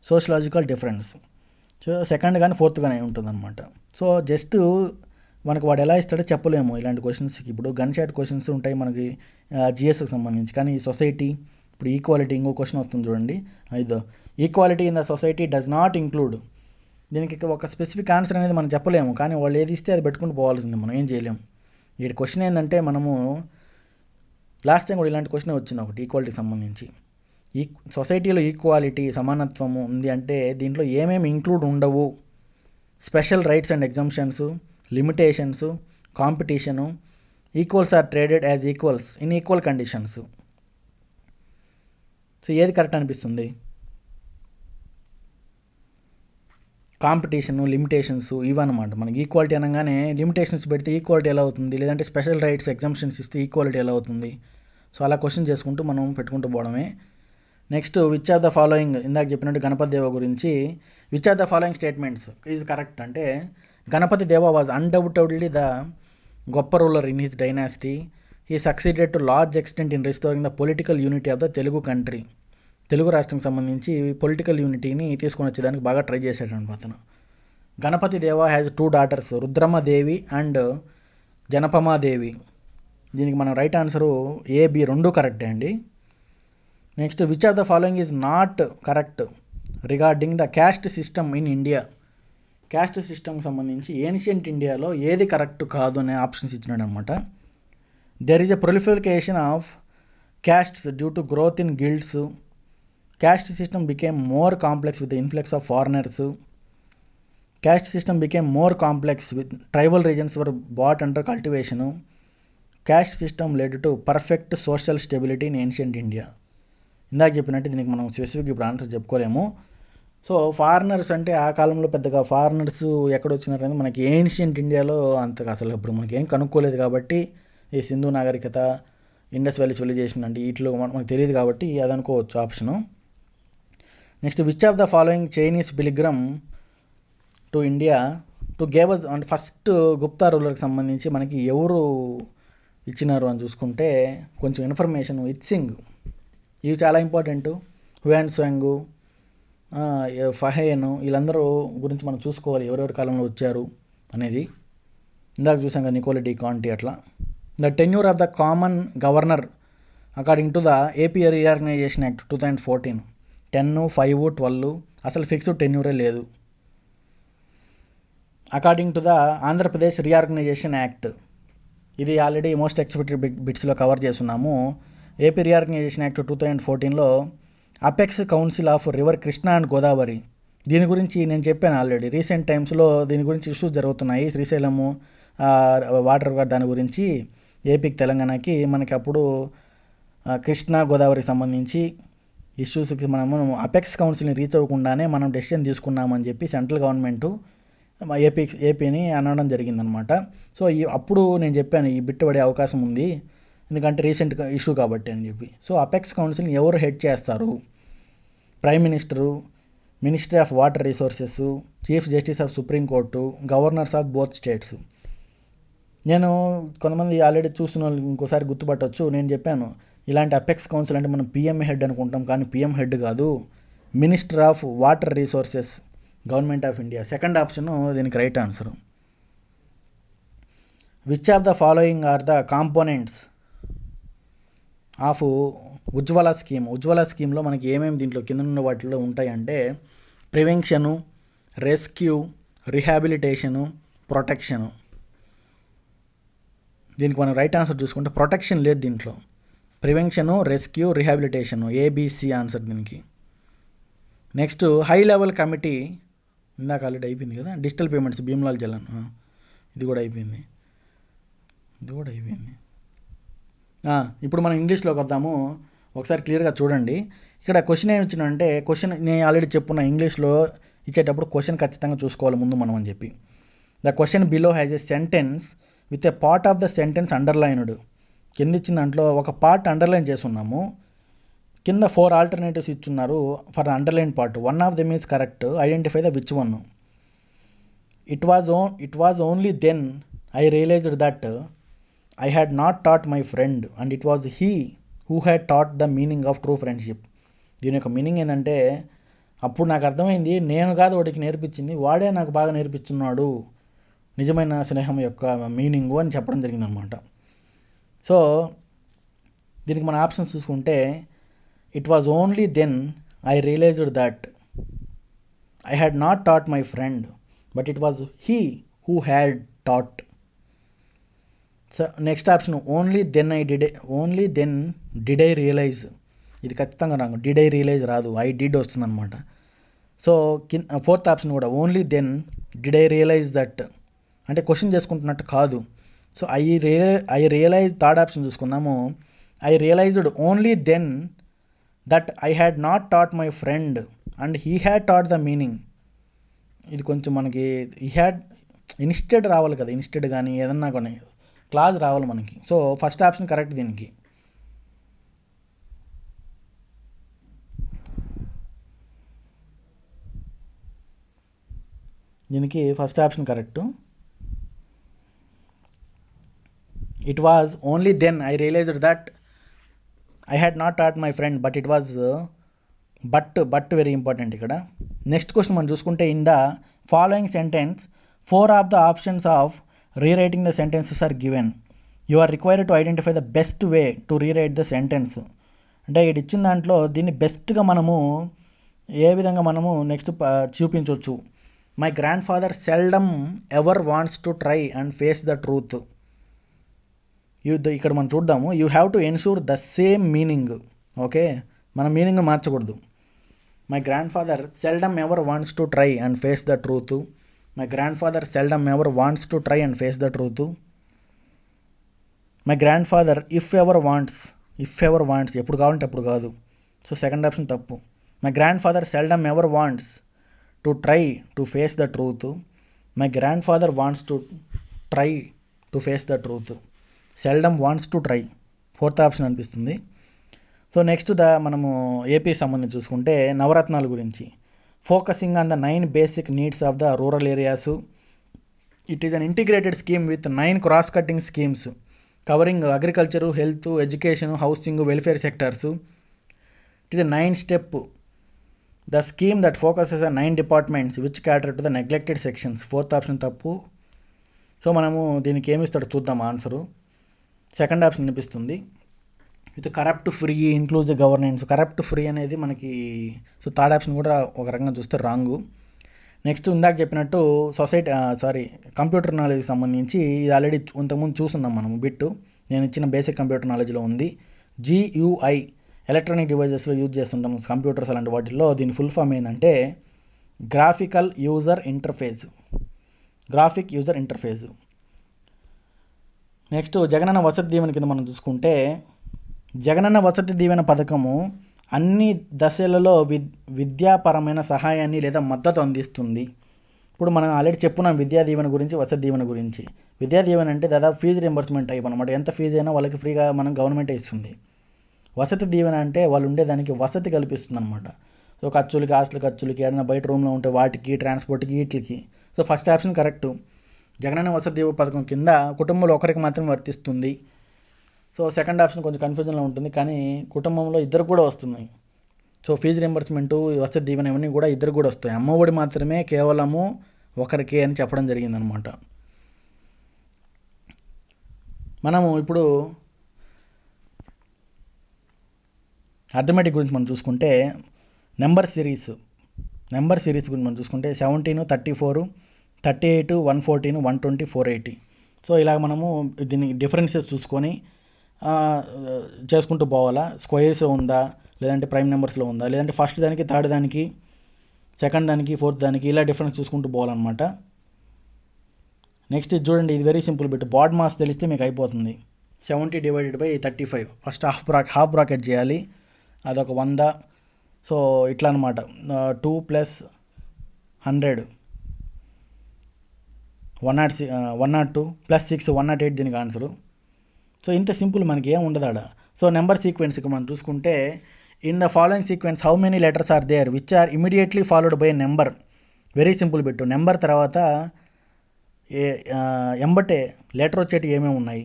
sociological difference. So second కానీ ఫోర్త్ కానీ ఉంటుందన్నమాట. సో జస్ట్ మనకు వాడు ఎలా ఇస్తాడో చెప్పలేము ఇలాంటి క్వశ్చన్స్కి. ఇప్పుడు గన్ షాట్ క్వశ్చన్స్ ఉంటాయి మనకి జిఎస్కి సంబంధించి, కానీ సొసైటీ, ఇప్పుడు ఈక్వాలిటీ ఇంకో క్వశ్చన్ వస్తుంది చూడండి, ఇదో equality in the society does not include. దీనికి ఒక స్పెసిఫిక్ ఆన్సర్ అనేది మనం చెప్పలేము, కానీ వాళ్ళు ఏది ఇస్తే అది పెట్టుకుని పోవాల్సింది, మనం ఏం చేయలేము. ఈ క్వశ్చన్ ఏంటంటే మనము లాస్ట్ టైం కూడా ఇలాంటి క్వశ్చన్ వచ్చింది ఒకటి ఈక్వాలిటీకి సంబంధించి. ఈ సొసైటీలో ఈక్వాలిటీ సమానత్వము ఉంది అంటే దీంట్లో ఏమేమి ఇంక్లూడ్ ఉండవు? Special rights and exemptions, limitations, competition, equals are treated as equals in equal conditions. So ఏది కరెక్ట్ అనిపిస్తుంది? కాంపిటీషను, లిమిటేషన్స్ ఇవన్నమాట. మనకి ఈక్వాలిటీ అనగానే లిమిటేషన్స్ పెడితే ఈక్వాలిటీ ఎలా అవుతుంది, లేదంటే స్పెషల్ రైట్స్ ఎగ్జంప్షన్స్ ఇస్తే ఈక్వాలిటీ ఎలా అవుతుంది? సో అలా క్వశ్చన్ చేసుకుంటూ మనం పెట్టుకుంటూ పోవడమే. Next which of the following, ఇందాక చెప్పినట్టు గణపతి దేవ గురించి, which of the following statements is correct అంటే Ganapati Deva was undoubtedly the గొప్ప ruler in his dynasty. He succeeded to large extent in restoring the political unity of the Telugu country. Telugu రాష్ట్రానికి సంబంధించి political యూనిటీని తీసుకొని వచ్చేదానికి బాగా ట్రై చేశాడు అతను. గణపతి దేవ హ్యాజ్ 2 daughters, రుద్రమ్మదేవి అండ్ జనపమాదేవి. దీనికి మనం రైట్ ఆన్సరు AB 2 కరెక్టే అండి. Next which of the following is not correct regarding the cast system in India? Caste సిస్టమ్కి సంబంధించి ఏన్షియంట్ ఇండియాలో ఏది కరెక్ట్ కాదు అనే ఆప్షన్స్ ఇచ్చినాడు అనమాట. There is a proliferation of castes due to growth in guilds. Caste system became more complex with the influx of foreigners. Caste system became more complex with tribal regions were brought under cultivation. Caste system led to perfect social stability in ancient India. ఇందాక చెప్పినట్టు దీనికి మనం specific ఇప్పుడు answer చెప్పుకోలేము. So foreigners అంటే ఆ కాలంలో పెద్దగా foreigners ఎక్కడ వచ్చినారనేది మనకి ఏన్షియంట్ ఇండియాలో అంతగా అసలు ఇప్పుడు మనకి ఏం కనుక్కోలేదు కాబట్టి, ఈ సింధు నాగరికత, ఇండస్ వ్యాలీ సివిలైజేషన్ అంటే వీటిలో మనకు తెలియదు కాబట్టి అది అనుకోవచ్చు option. Next which of the following Chinese pilgrim to India to gave us అంటే ఫస్ట్ గుప్తా రూలర్కి సంబంధించి మనకి ఎవరు ఇచ్చినారు అని చూసుకుంటే కొంచెం ఇన్ఫర్మేషన్ ఇత్సింగ్, ఇవి చాలా ఇంపార్టెంట్. హ్యుయాన్ సాంగ్, ఫహేన్, వీళ్ళందరూ గురించి మనం చూసుకోవాలి ఎవరెవరి కాలంలో వచ్చారు అనేది. ఇందాక చూసాం కదా నికోలా డి కాంటి అట్లా. The tenure of the common governor according to the AP reorganisation act 2014, 10, 5, 12 అసలు ఫిక్స్డ్ టెన్యూరే లేదు. According to the Andhra Pradesh reorganisation act, ఇది ఆల్రెడీ మోస్ట్ ఎక్స్పెక్టెడ్ బిట్స్లో కవర్ చేస్తున్నాము. ఏపీ రీఆర్గనైజేషన్ యాక్ట్ 2014లో apex council of river Krishna and Godavari, దీని గురించి నేను చెప్పాను ఆల్రెడీ. రీసెంట్ టైమ్స్లో దీని గురించి ఇష్యూస్ జరుగుతున్నాయి. శ్రీశైలము వాటర్ దాని గురించి ఏపీకి తెలంగాణకి మనకి అప్పుడు కృష్ణా గోదావరికి సంబంధించి ఇష్యూస్కి మనము అపెక్స్ కౌన్సిల్ని రీచ్ అవ్వకుండానే మనం డెసిషన్ తీసుకున్నామని చెప్పి సెంట్రల్ గవర్నమెంటు ఏపీని అనడం జరిగిందనమాట. సో అప్పుడు నేను చెప్పాను ఈ బిట్టు పడే అవకాశం ఉంది, ఎందుకంటే రీసెంట్ ఇష్యూ కాబట్టి అని చెప్పి. సో అపెక్స్ కౌన్సిల్ని ఎవరు హెడ్ చేస్తారు? Prime minister, ministry of water resources, chief justice of supreme court, governors of both states. నేను కొంతమంది ఆల్రెడీ చూసిన వాళ్ళు ఇంకోసారి గుర్తుపట్టవచ్చు, నేను చెప్పాను ఇలాంటి అపెక్స్ కౌన్సిల్ అంటే మనం పిఎం హెడ్ అనుకుంటాం, కానీ పిఎం హెడ్ కాదు, minister of water resources, government of India. Second option దీనికి right answer. Which of the following are the components of Ujjwala scheme? Ujjwala స్కీమ్లో మనకి ఏమేమి దీంట్లో కింద ఉన్న వాటిలో ఉంటాయంటే ప్రివెన్షను, రెస్క్యూ, రిహాబిలిటేషను, ప్రొటెక్షను. దీనికి మనం రైట్ ఆన్సర్ చూసుకుంటే ప్రొటెక్షన్ లేదు దీంట్లో. ప్రివెన్షను, రెస్క్యూ, రిహాబిలిటేషను, ఏబిసి ఆన్సర్ దీనికి. నెక్స్ట్ హై లెవెల్ కమిటీ, ఇందాక ఆల్రెడీ అయిపోయింది కదా. డిజిటల్ పేమెంట్స్ భీమ్లాల్ జలన్, ఇది కూడా అయిపోయింది. ఇప్పుడు మనం ఇంగ్లీష్లోకి వద్దాము. ఒకసారి క్లియర్గా చూడండి. ఇక్కడ క్వశ్చన్ ఏమి ఇచ్చినంటే, క్వశ్చన్ నేను ఆల్రెడీ చెప్పున్నా ఇంగ్లీష్లో ఇచ్చేటప్పుడు క్వశ్చన్ ఖచ్చితంగా చూసుకోవాలి ముందు మనం అని చెప్పి. The question below has a sentence with a part of the sentence underlined. కింద ఇచ్చిన దాంట్లో ఒక పార్ట్ అండర్లైన్ చేస్తున్నాము, కింద 4 ఆల్టర్నేటివ్స్ ఇచ్చున్నారు for the underline part. One of them is correct, identify the which one. It was only then I realised that I had not taught my friend and it was he who had taught the meaning of true friendship. దీని యొక్క meaning ఏంటంటే, అప్పుడు నాకు అర్థమైంది నేను కాదు వాడికి నేర్పించింది, వాడే నాకు బాగా నేర్పిస్తున్నాడు నిజమైన స్నేహం యొక్క మీనింగు అని చెప్పడం జరిగిందనమాట. సో దీనికి మన ఆప్షన్స్ చూసుకుంటే it was only then I realised that I had not taught my friend but it was he who had taught. So next option only then did I realise, ఇది ఖచ్చితంగా wrong. Did I realise రాదు, I did వస్తుందన్నమాట. So fourth option కూడా only then did I realise that అంటే question చేసుకుంటున్నట్టు కాదు. So I realise third option చూసుకుందాము. I realised only then that I had not taught my friend and he had taught the meaning. ఇది కొంచెం మనకి he had instead రావాలి కదా, instead కానీ ఏదన్నా కానీ క్లాజ్ రావాలి మనకి. సో ఫస్ట్ ఆప్షన్ కరెక్ట్ దీనికి. First option correct. It was only then I realised that I had not taught my friend but it was but very important ఇక్కడ. Next question మనం చూసుకుంటే in the following sentence 4 of the options of rewriting the sentences are given. You are required to identify the best way to rewrite the sentence. అంటే ఇది ఇచ్చిన దాంట్లో దీన్ని బెస్ట్గా మనము ఏ విధంగా మనము నెక్స్ట్ చూపించవచ్చు. My grandfather seldom ever wants to try and face the truth. ఇక్కడ మనం చూద్దాము. You have to ensure the same meaning. Okay, మన మీనింగ్ మార్చకూడదు. My grandfather seldom ever wants to try and face the truth. My grandfather seldom ever wants to try and face the truth. My grandfather if ever wants ఎప్పుడు కావాలంటే అప్పుడు కాదు. So second option తప్పు. My grandfather seldom ever wants to try to face the truth. My grand father wants to try to face the truth. Seldom wants to try, fourth option అనిపిస్తుంది. So next మనము AP సంబంధించి చూసుకుంటే నవరత్నాల గురించి. Focusing on the 9 basic needs of the rural areas. It is an integrated scheme with 9 cross cutting schemes covering agriculture, health, education, housing, welfare sectors. It is a 9-step. The scheme that focuses on 9 departments which cater to the neglected sections. 4th option తప్పు. So మనము దీనికి ఏమి ఇస్తాడో చూద్దాం answer. Second option అనిపిస్తుంది. With corrupt free inclusive governance. Corrupt free అనేది మనకి, so third option కూడా ఒక రకంగా చూస్తే రాంగు. నెక్స్ట్ ఇందాక చెప్పినట్టు కంప్యూటర్ నాలెడ్జ్కి సంబంధించి ఇది ఆల్రెడీ ఇంతకుముందు చూస్తున్నాం మనం బిట్టు. నేను ఇచ్చిన బేసిక్ కంప్యూటర్ నాలెడ్జ్లో ఉంది. GUI ఎలక్ట్రానిక్ డివైజెస్లో యూజ్ చేస్తుంటాం కంప్యూటర్స్ అలాంటి వాటిల్లో. దీని ఫుల్ ఫామ్ ఏంటంటే graphic user interface. Next Jagananna Vasathi Deevena కింద మనం చూసుకుంటే, జగనన్న వసతి దీవెన పథకము అన్ని దశలలో విద్యాపరమైన సహాయాన్ని లేదా మద్దతు అందిస్తుంది. ఇప్పుడు మనం ఆల్రెడీ చెప్పున్నాం విద్యా దీవెన గురించి, వసతి దీవెన గురించి. విద్యా దీవెన అంటే దాదాపు ఫీజు రియంబర్స్మెంట్ టైప్ అనమాట. ఎంత ఫీజు అయినా వాళ్ళకి ఫ్రీగా మనం గవర్నమెంటే ఇస్తుంది. వసతి దీవెన అంటే వాళ్ళు ఉండేదానికి వసతి కల్పిస్తుంది అనమాట. సో ఖర్చులకి, హాస్టల్ ఖర్చులకి, ఏదైనా బయట రూమ్లో ఉంటే వాటికి, ట్రాన్స్పోర్ట్కి, వీటికి. So first option correct. Jagananna Vasathi Deevena పథకం కింద కుటుంబంలో ఒకరికి మాత్రమే వర్తిస్తుంది. సో సెకండ్ ఆప్షన్ కొంచెం కన్ఫ్యూజన్లో ఉంటుంది, కానీ కుటుంబంలో ఇద్దరు కూడా వస్తున్నాయి. సో ఫీజు రింబర్స్మెంటు, వసతి దీవెన ఇవన్నీ కూడా ఇద్దరు కూడా వస్తాయి. అమ్మఒడి మాత్రమే కేవలము ఒకరికే అని చెప్పడం జరిగిందనమాట. మనము ఇప్పుడు అర్థమెటిక్ గురించి మనం చూసుకుంటే నెంబర్ సిరీస్ గురించి మనం చూసుకుంటే 17, 34, 38, 114, 120, 480. సో ఇలాగ మనము దీన్ని డిఫరెన్సెస్ చూసుకొని చేసుకుంటూ పోవాలా. స్క్వేర్స్ ఉందా, లేదంటే ప్రైమ్ నెంబర్స్లో ఉందా, లేదంటే ఫస్ట్ దానికి, థర్డ్ దానికి, సెకండ్ దానికి, ఫోర్త్ దానికి, ఇలా డిఫరెన్స్ చూసుకుంటూ పోవాలన్నమాట. నెక్స్ట్ ఇది చూడండి, ఇది very simple bit. BODMAS తెలిస్తే మీకు అయిపోతుంది. 70 divided by 35. First half bracket చేయాలి, అదొక 100. సో ఇట్లా అనమాట. 2 + 100 102 + 6 108 దీనికి ఆన్సరు. సో ఇంత సింపుల్, మనకి ఏం ఉండదు ఆడ. సో నెంబర్ సీక్వెన్స్కి మనం చూసుకుంటే, in the following sequence how many letters are there which are immediately followed by number. Very simple bit. Number తర్వాత ఎంబటే లెటర్ వచ్చేటి ఏమేమి ఉన్నాయి.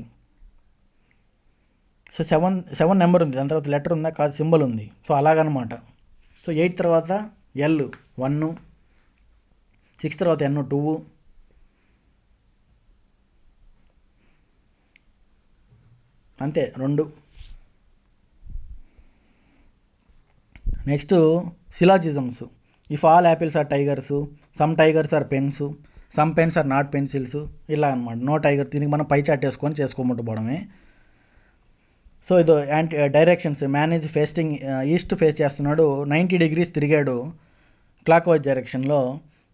సో 7 నెంబర్ ఉంది, దాని తర్వాత లెటర్ ఉందా, కాదు సింబల్ ఉంది. సో అలాగనమాట. సో 8 తర్వాత L 1, 6 తర్వాత N 2, అంతే 2. Next syllogisms. If all apples are tigers, some tigers are pens, some pens are not pencils, ఇలా అనమాట. నో టైగర్, దీనికి మనం పై చాట్ వేసుకొని చేసుకోమంటూ పోవడమే. సో ఇది డైరెక్షన్స్. మేనేజ్ ఫేస్టింగ్ ఈస్ట్ ఫేస్ చేస్తున్నాడు, 90 degrees తిరిగాడు క్లాక్ వైజ్ డైరెక్షన్లో.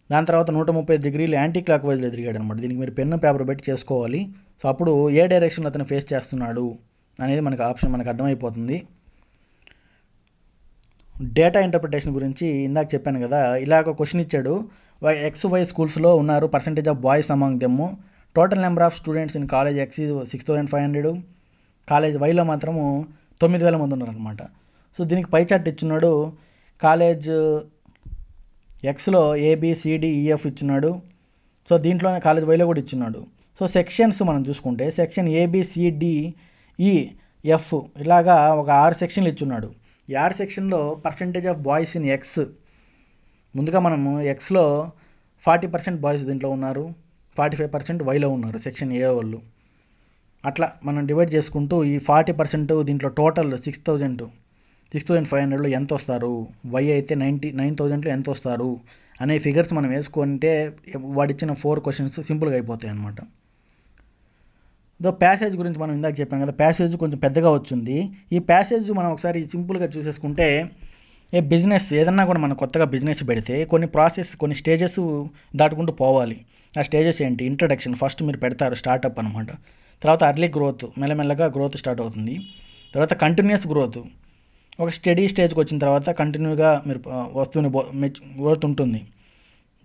దాని తర్వాత 130 degrees యాంటీ క్లాక్ వైజ్లో తిరిగాడు అనమాట. దీనికి మీరు పెన్ను పేపర్ పెట్టి చేసుకోవాలి. సో అప్పుడు ఏ డైరెక్షన్లో అతను ఫేస్ చేస్తున్నాడు అనేది మనకు ఆప్షన్ మనకు అర్థమైపోతుంది. డేటా ఇంటర్ప్రిటేషన్ గురించి ఇందాక చెప్పాను కదా. ఇలాగ క్వశ్చన్ ఇచ్చాడు. XY స్కూల్స్లో ఉన్నారు, percentage of boys among them. Total number of students in college X is 6500. College వైలో మాత్రము 9000 మంది ఉన్నారనమాట. సో దీనికి పై చార్ట్ ఇచ్చున్నాడు. కాలేజ్ ఎక్స్లో ABCDEF ఇచ్చున్నాడు. సో దీంట్లోనే కాలేజ్ వైలో కూడా ఇచ్చున్నాడు. సో సెక్షన్స్ మనం చూసుకుంటే సెక్షన్ ABCDEF ఇలాగా ఒక 6 సెక్షన్లు ఇచ్చున్నాడు. ఈ 6 సెక్షన్లో percentage of boys in X, ముందుగా మనము Xలో 40% బాయ్స్ దీంట్లో ఉన్నారు, 45% వైలో ఉన్నారు సెక్షన్ ఏ వాళ్ళు. అట్లా మనం డివైడ్ చేసుకుంటూ ఈ 40% దీంట్లో టోటల్ 6500లో ఎంత వస్తారు, వై అయితే 9,000లో ఎంత వస్తారు అనే ఫిగర్స్ మనం వేసుకుంటే వాడిచ్చిన 4 క్వశ్చన్స్ సింపుల్గా అయిపోతాయి అన్నమాట. ప్యాసేజ్ గురించి మనం ఇందాక చెప్పాం కదా, ప్యాసేజ్ కొంచెం పెద్దగా వచ్చింది. ఈ ప్యాసేజ్ మనం ఒకసారి సింపుల్గా చూసేసుకుంటే, బిజినెస్ ఏదన్నా కూడా మనం కొత్తగా బిజినెస్ పెడితే కొన్ని స్టేజెస్ దాటుకుంటూ పోవాలి. ఆ స్టేజెస్ ఏంటి? ఇంట్రడక్షన్ ఫస్ట్ మీరు పెడతారు, స్టార్టప్ అనమాట. తర్వాత అర్లీ గ్రోత్, మెల్లమెల్లగా గ్రోత్ స్టార్ట్ అవుతుంది. తర్వాత కంటిన్యూస్ గ్రోత్, ఒక స్టడీ స్టేజ్కి వచ్చిన తర్వాత కంటిన్యూగా మీరు వస్తువుని గ్రోత్ ఉంటుంది.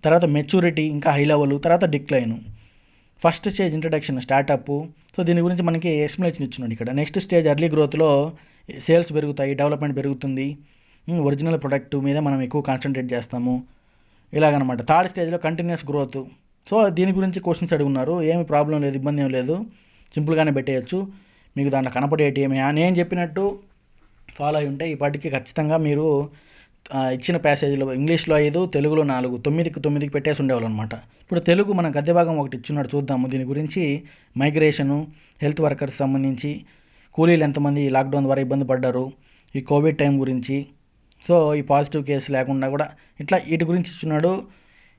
తర్వాత మెచ్యూరిటీ, ఇంకా హై లెవెల్, తర్వాత decline. First stage introduction, startup. So దీని గురించి మనకి ఎక్స్ప్లెనేషన్ ఇచ్చినాడు ఇక్కడ. నెక్స్ట్ స్టేజ్ అర్లీ గ్రోత్లో సేల్స్ పెరుగుతాయి, డెవలప్మెంట్ పెరుగుతుంది, ఒరిజినల్ ప్రొడక్ట్ మీద మనం ఎక్కువ కాన్సన్ట్రేట్ చేస్తాము, ఇలాగనమాట. థర్డ్ స్టేజ్లో కంటిన్యూస్ గ్రోత్. సో దీని గురించి క్వశ్చన్స్ అడుగున్నారు. ఏమి ప్రాబ్లం లేదు, ఇబ్బంది ఏం లేదు, సింపుల్గానే పెట్టేయచ్చు. మీకు దాంట్లో కనపడేటి ఏమి నేను చెప్పినట్టు ఫాలో అయి ఉంటే ఈ పాటికి ఖచ్చితంగా మీరు ఇచ్చిన ప్యాసేజ్లో ఇంగ్లీష్లో 5, తెలుగులో 4, 9కి 9కి పెట్టేసి ఉండేవాళ్ళు అనమాట. ఇప్పుడు తెలుగు మనం గద్య భాగం ఒకటి ఇచ్చున్నాడు, చూద్దాము. దీని గురించి మైగ్రేషను, హెల్త్ వర్కర్స్ సంబంధించి, కూలీలు ఎంతమంది ఈ లాక్డౌన్ ద్వారా ఇబ్బంది పడ్డారు, ఈ కోవిడ్ టైం గురించి, సో ఈ పాజిటివ్ కేసు లేకుండా కూడా ఇట్లా వీటి గురించి ఇచ్చున్నాడు.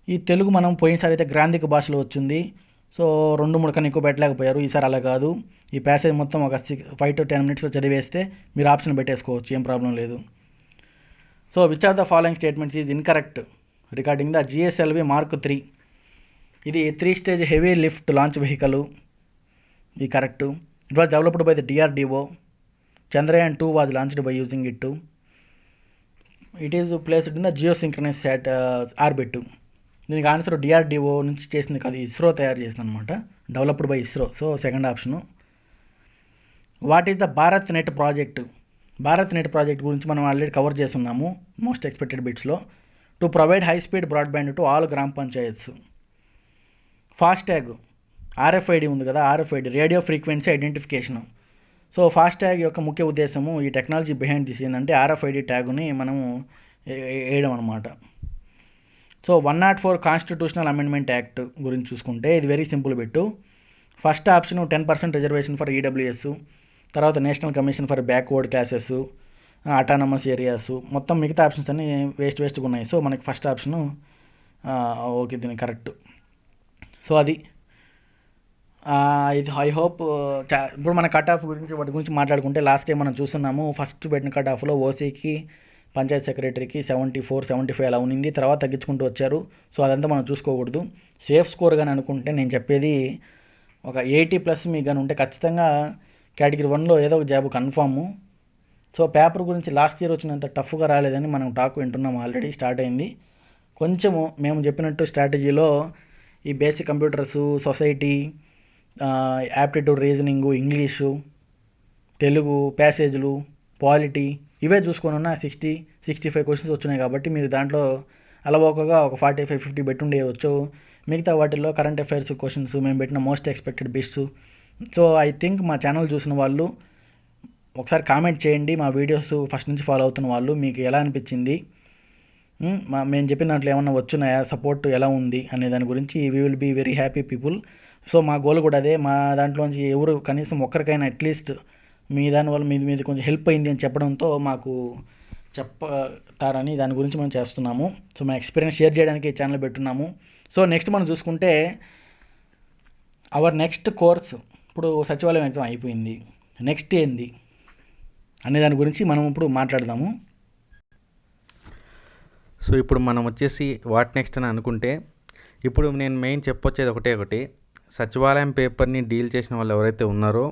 ఈ తెలుగు మనం పోయినసారి అయితే గ్రాంధిక భాషలో వచ్చింది, సో 2-3 కన్నా ఎక్కువ పెట్టలేకపోయారు. ఈసారి అలా కాదు, ఈ ప్యాసేజ్ మొత్తం ఒక 5 to 10 minutesలో చదివేస్తే మీరు ఆప్షన్ పెట్టేసుకోవచ్చు, ఏం ప్రాబ్లం లేదు. So which are the following statements is incorrect regarding the GSLV Mark 3. ఇది 3 stage heavy lift launch vehicle, ఇది correct. It was developed by the DRDO. Chandrayaan 2 was launched by using it. It is placed in the geosynchronous orbit. దీనికి answer DRDO నుంచి చేసింది కాదు, ISRO తయారు చేసింది అనమాట, developed by ISRO. So second option. What is the Bharat net project? Bharat net project గురించి మనం already cover చేస్తున్నాము మోస్ట్ ఎక్స్పెక్టెడ్ బిట్స్లో. To provide high speed broadband to all gram panchayats. FASTag, RFID ఉంది కదా, RFID radio frequency identification. So FASTag యొక్క ముఖ్య ఉద్దేశము, ఈ టెక్నాలజీ బిహైండ్ దిస్ ఏంటంటే RFID ట్యాగ్ని మనము వేయడం అనమాట. సో 104 కాన్స్టిట్యూషనల్ అమెండ్మెంట్ యాక్ట్ గురించి చూసుకుంటే ఇది very simple bit. First option 10% reservation for EWS, తర్వాత national commission for backward classes, autonomous areas, మొత్తం మిగతా ఆప్షన్స్ అన్నీ వేస్ట్గా ఉన్నాయి. సో మనకి ఫస్ట్ ఆప్షను ఓకే, దీని కరెక్ట్. సో అది ఇది ఐ హోప్. ఇప్పుడు మన కట్ ఆఫ్ గురించి వాటి గురించి మాట్లాడుకుంటే లాస్ట్ టైం మనం చూస్తున్నాము, ఫస్ట్ పెట్టిన కట్ ఆఫ్లో ఓసీకి పంచాయత్ సెక్రటరీకి 74, 75 అలా ఉన్నింది, తర్వాత తగ్గించుకుంటూ వచ్చారు. సో అదంతా మనం చూసుకోకూడదు. సేఫ్ స్కోర్ కానీ అనుకుంటే నేను చెప్పేది ఒక 80+ మీకు కానీ ఉంటే ఖచ్చితంగా కేటగిరీ 1లో ఏదో ఒక జాబ్ కన్ఫాము. సో పేపర్ గురించి లాస్ట్ ఇయర్ వచ్చినంత టఫ్గా రాలేదని మనం టాక్ వింటున్నాం, ఆల్రెడీ స్టార్ట్ అయింది. కొంచెము మేము చెప్పినట్టు స్ట్రాటజీలో ఈ basic computers, society, aptitude, reasoning, English, Telugu, ప్యాసేజ్లు, పాలిటీ ఇవే చూసుకొని ఉన్న 60-65 క్వశ్చన్స్ వచ్చినాయి. కాబట్టి మీరు దాంట్లో అలవోకగా ఒక 45-50 పెట్టి ఉండేయవచ్చు. మిగతా వాటిల్లో కరెంట్ అఫైర్స్ క్వశ్చన్స్, మేము పెట్టిన most expected bits. So I think మా ఛానల్ చూసిన వాళ్ళు ఒకసారి కామెంట్ చేయండి, మా వీడియోస్ ఫస్ట్ నుంచి ఫాలో అవుతున్న వాళ్ళు మీకు ఎలా అనిపించింది, మేము చెప్పిన దాంట్లో ఏమన్నా వచ్చున్నాయా, సపోర్ట్ ఎలా ఉంది అనే దాని గురించి. We will be very happy people. So మా గోల్ కూడా అదే, మా దాంట్లోంచి ఎవరు కనీసం ఒక్కరికైనా అట్లీస్ట్ మీ దానివల్ల మీద కొంచెం హెల్ప్ అయింది అని చెప్పడంతో మాకు చెప్తారని దాని గురించి మనం చేస్తున్నాము. సో మా ఎక్స్పీరియన్స్ షేర్ చేయడానికి ఈ ఛానల్ పెట్టున్నాము. సో నెక్స్ట్ మనం చూసుకుంటే అవర్ నెక్స్ట్ కోర్స్, ఇప్పుడు సచివాలయం ఎగ్జామ్ అయిపోయింది, నెక్స్ట్ ఏంది అనే దాని గురించి మనం ఇప్పుడు మాట్లాడదాము. సో ఇప్పుడు మనం వచ్చేసి వాట్ నెక్స్ట్ అని అనుకుంటే, ఇప్పుడు నేను మెయిన్ చెప్పొచ్చేది ఒకటి, సచివాలయం పేపర్ని డీల్ చేసిన వాళ్ళు ఎవరైతే ఉన్నారో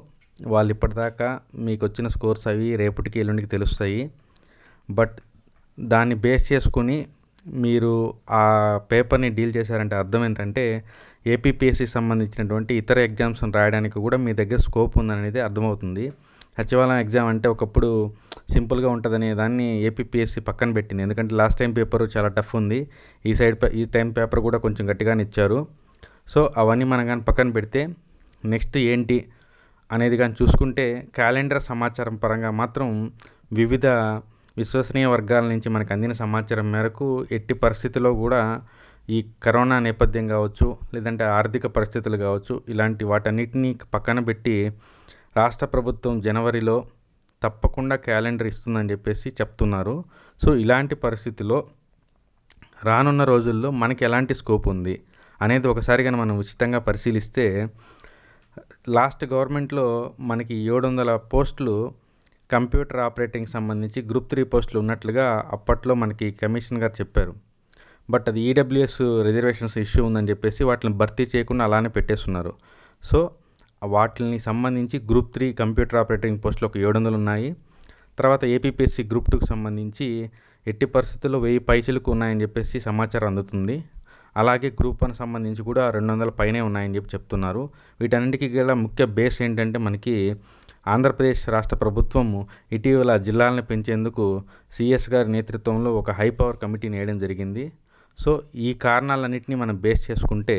వాళ్ళు ఇప్పటిదాకా మీకు వచ్చిన స్కోర్స్ అవి రేపటికి ఎల్లుండికి తెలుస్తాయి. బట్ దాన్ని బేస్ చేసుకుని మీరు ఆ పేపర్ని డీల్ చేశారంటే అర్థం ఏంటంటే ఏపీపీఎస్సికి సంబంధించినటువంటి ఇతర ఎగ్జామ్స్ రాయడానికి కూడా మీ దగ్గర స్కోప్ ఉందనేది అర్థమవుతుంది. సచివాలయం ఎగ్జామ్ అంటే ఒకప్పుడు సింపుల్గా ఉంటుందనే దాన్ని ఏపీపీఎస్సి పక్కన పెట్టింది. ఎందుకంటే లాస్ట్ టైం పేపర్ చాలా టఫ్ ఉంది, ఈ టైం పేపర్ కూడా కొంచెం గట్టిగానే ఇచ్చారు. సో అవన్నీ మనం కానీ పక్కన పెడితే నెక్స్ట్ ఏంటి అనేది కానీ చూసుకుంటే, క్యాలెండర్ సమాచారం పరంగా మాత్రం వివిధ విశ్వసనీయ వర్గాల నుంచి మనకు అందిన సమాచారం మేరకు ఎట్టి పరిస్థితుల్లో కూడా ఈ కరోనా నేపథ్యం కావచ్చు, లేదంటే ఆర్థిక పరిస్థితులు కావచ్చు, ఇలాంటి వాటన్నిటినీ పక్కన పెట్టి రాష్ట్ర ప్రభుత్వం జనవరిలో తప్పకుండా క్యాలెండర్ ఇస్తుందని చెప్పేసి చెప్తున్నారు. సో ఇలాంటి పరిస్థితిలో రానున్న రోజుల్లో మనకి ఎలాంటి స్కోప్ ఉంది అనేది ఒకసారి కానీ మనం ఉచితంగా పరిశీలిస్తే, లాస్ట్ గవర్నమెంట్లో మనకి 700 పోస్టులు కంప్యూటర్ ఆపరేటింగ్ సంబంధించి గ్రూప్ 3 పోస్టులు ఉన్నట్లుగా అప్పట్లో మనకి కమిషన్ గారు చెప్పారు. బట్ అది ఈడబ్ల్యూఎస్ రిజర్వేషన్స్ ఇష్యూ ఉందని చెప్పేసి వాటిని భర్తీ చేయకుండా అలానే పెట్టేస్తున్నారు. సో వాటిని సంబంధించి గ్రూప్ 3 కంప్యూటర్ ఆపరేటింగ్ పోస్టులు ఒక 700 ఉన్నాయి. తర్వాత ఏపీపీఎస్సి గ్రూప్ 2కి సంబంధించి ఎట్టి పరిస్థితుల్లో 1000 పైచిలకు ఉన్నాయని చెప్పేసి సమాచారం అందుతుంది. అలాగే గ్రూప్ 1 సంబంధించి కూడా 200 పైనే ఉన్నాయని చెప్పి చెప్తున్నారు. వీటన్నిటికీ గల ముఖ్య బేస్ ఏంటంటే మనకి ఆంధ్రప్రదేశ్ రాష్ట్ర ప్రభుత్వం ఇటీవల జిల్లాలను పెంచేందుకు సిఎస్ గారి నేతృత్వంలో ఒక హై పవర్ కమిటీని వేయడం జరిగింది. సో ఈ కారణాలన్నింటినీ మనం బేస్ చేసుకుంటే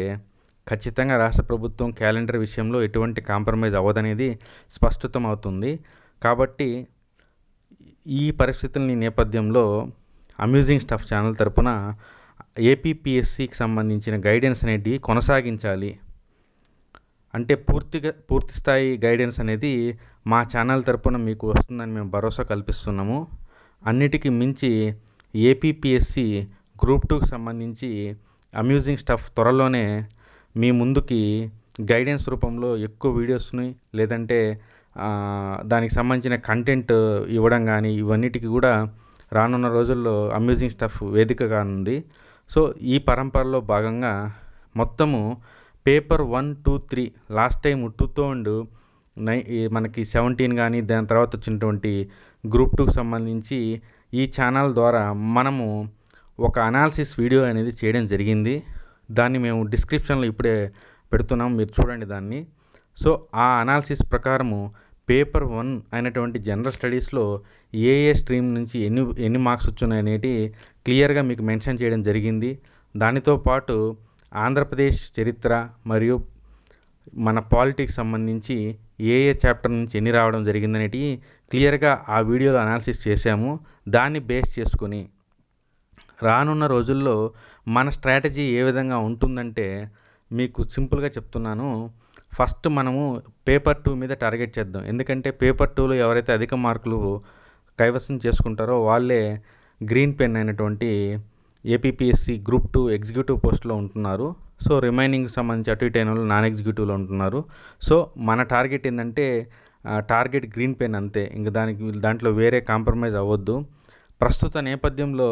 ఖచ్చితంగా రాష్ట్ర ప్రభుత్వం క్యాలెండర్ విషయంలో ఎటువంటి కాంప్రమైజ్ అవ్వదనేది స్పష్టతం అవుతుంది. కాబట్టి ఈ పరిస్థితుల నేపథ్యంలో అమ్యూజింగ్ స్టఫ్ ఛానల్ తరపున ఏపీపీఎస్సికి సంబంధించిన గైడెన్స్ అనేటివి కొనసాగించాలి. అంటే పూర్తి స్థాయి గైడెన్స్ అనేది మా ఛానల్ తరపున మీకు వస్తుందని మేము భరోసా కల్పిస్తున్నాము. అన్నిటికీ మించి ఏపీపీఎస్సి గ్రూప్ 2కి సంబంధించి అమ్యూజింగ్ స్టఫ్ త్వరలోనే మీ ముందుకి గైడెన్స్ రూపంలో ఎక్కువ వీడియోస్ని లేదంటే దానికి సంబంధించిన కంటెంట్ ఇవ్వడం కానీ ఇవన్నిటికీ కూడా రానున్న రోజుల్లో అమ్యూజింగ్ స్టఫ్ వేదిక కానుంది. సో ఈ పరంపరలో భాగంగా మొత్తము పేపర్ 1, 2, 3 లాస్ట్ టైం 2009 మనకి 17 కానీ దాని తర్వాత వచ్చినటువంటి గ్రూప్ 2కి సంబంధించి ఈ ఛానల్ ద్వారా మనము ఒక అనాలిసిస్ వీడియో అనేది చేయడం జరిగింది. దాన్ని మేము డిస్క్రిప్షన్లో ఇప్పుడే పెడుతున్నాం, మీరు చూడండి దాన్ని. సో ఆ అనాలిసిస్ ప్రకారము పేపర్ 1 అయినటువంటి జనరల్ స్టడీస్లో ఏ స్ట్రీమ్ నుంచి ఎన్ని మార్క్స్ వచ్చున్నాయి అనేటి క్లియర్గా మీకు మెన్షన్ చేయడం జరిగింది. దానితో పాటు ఆంధ్రప్రదేశ్ చరిత్ర మరియు మన పాలిటిక్స్ సంబంధించి ఏ చాప్టర్ నుంచి ఎన్ని రావడం జరిగిందనేటి క్లియర్గా ఆ వీడియోలో అనాలిసిస్ చేశాము. దాన్ని బేస్ చేసుకొని రానున్న రోజుల్లో మన స్ట్రాటజీ ఏ విధంగా ఉంటుందంటే మీకు సింపుల్గా చెప్తున్నాను. ఫస్ట్ మనము పేపర్ 2 మీద టార్గెట్ చేద్దాం. ఎందుకంటే పేపర్ 2లో ఎవరైతే అధిక మార్కులు కైవసం చేసుకుంటారో వాళ్ళే గ్రీన్ పెన్ అయినటువంటి ఏపీపీఎస్సి గ్రూప్ 2 ఎగ్జిక్యూటివ్ పోస్ట్లో ఉంటున్నారు. సో రిమైనింగ్ సంబంధించి అటు ఇటు అయిన వాళ్ళు నాన్ ఎగ్జిక్యూటివ్లో ఉంటున్నారు. సో మన టార్గెట్ ఏంటంటే టార్గెట్ గ్రీన్ పెన్ అంతే, ఇంకా దాంట్లో వేరే కాంప్రమైజ్ అవ్వద్దు. ప్రస్తుత నేపథ్యంలో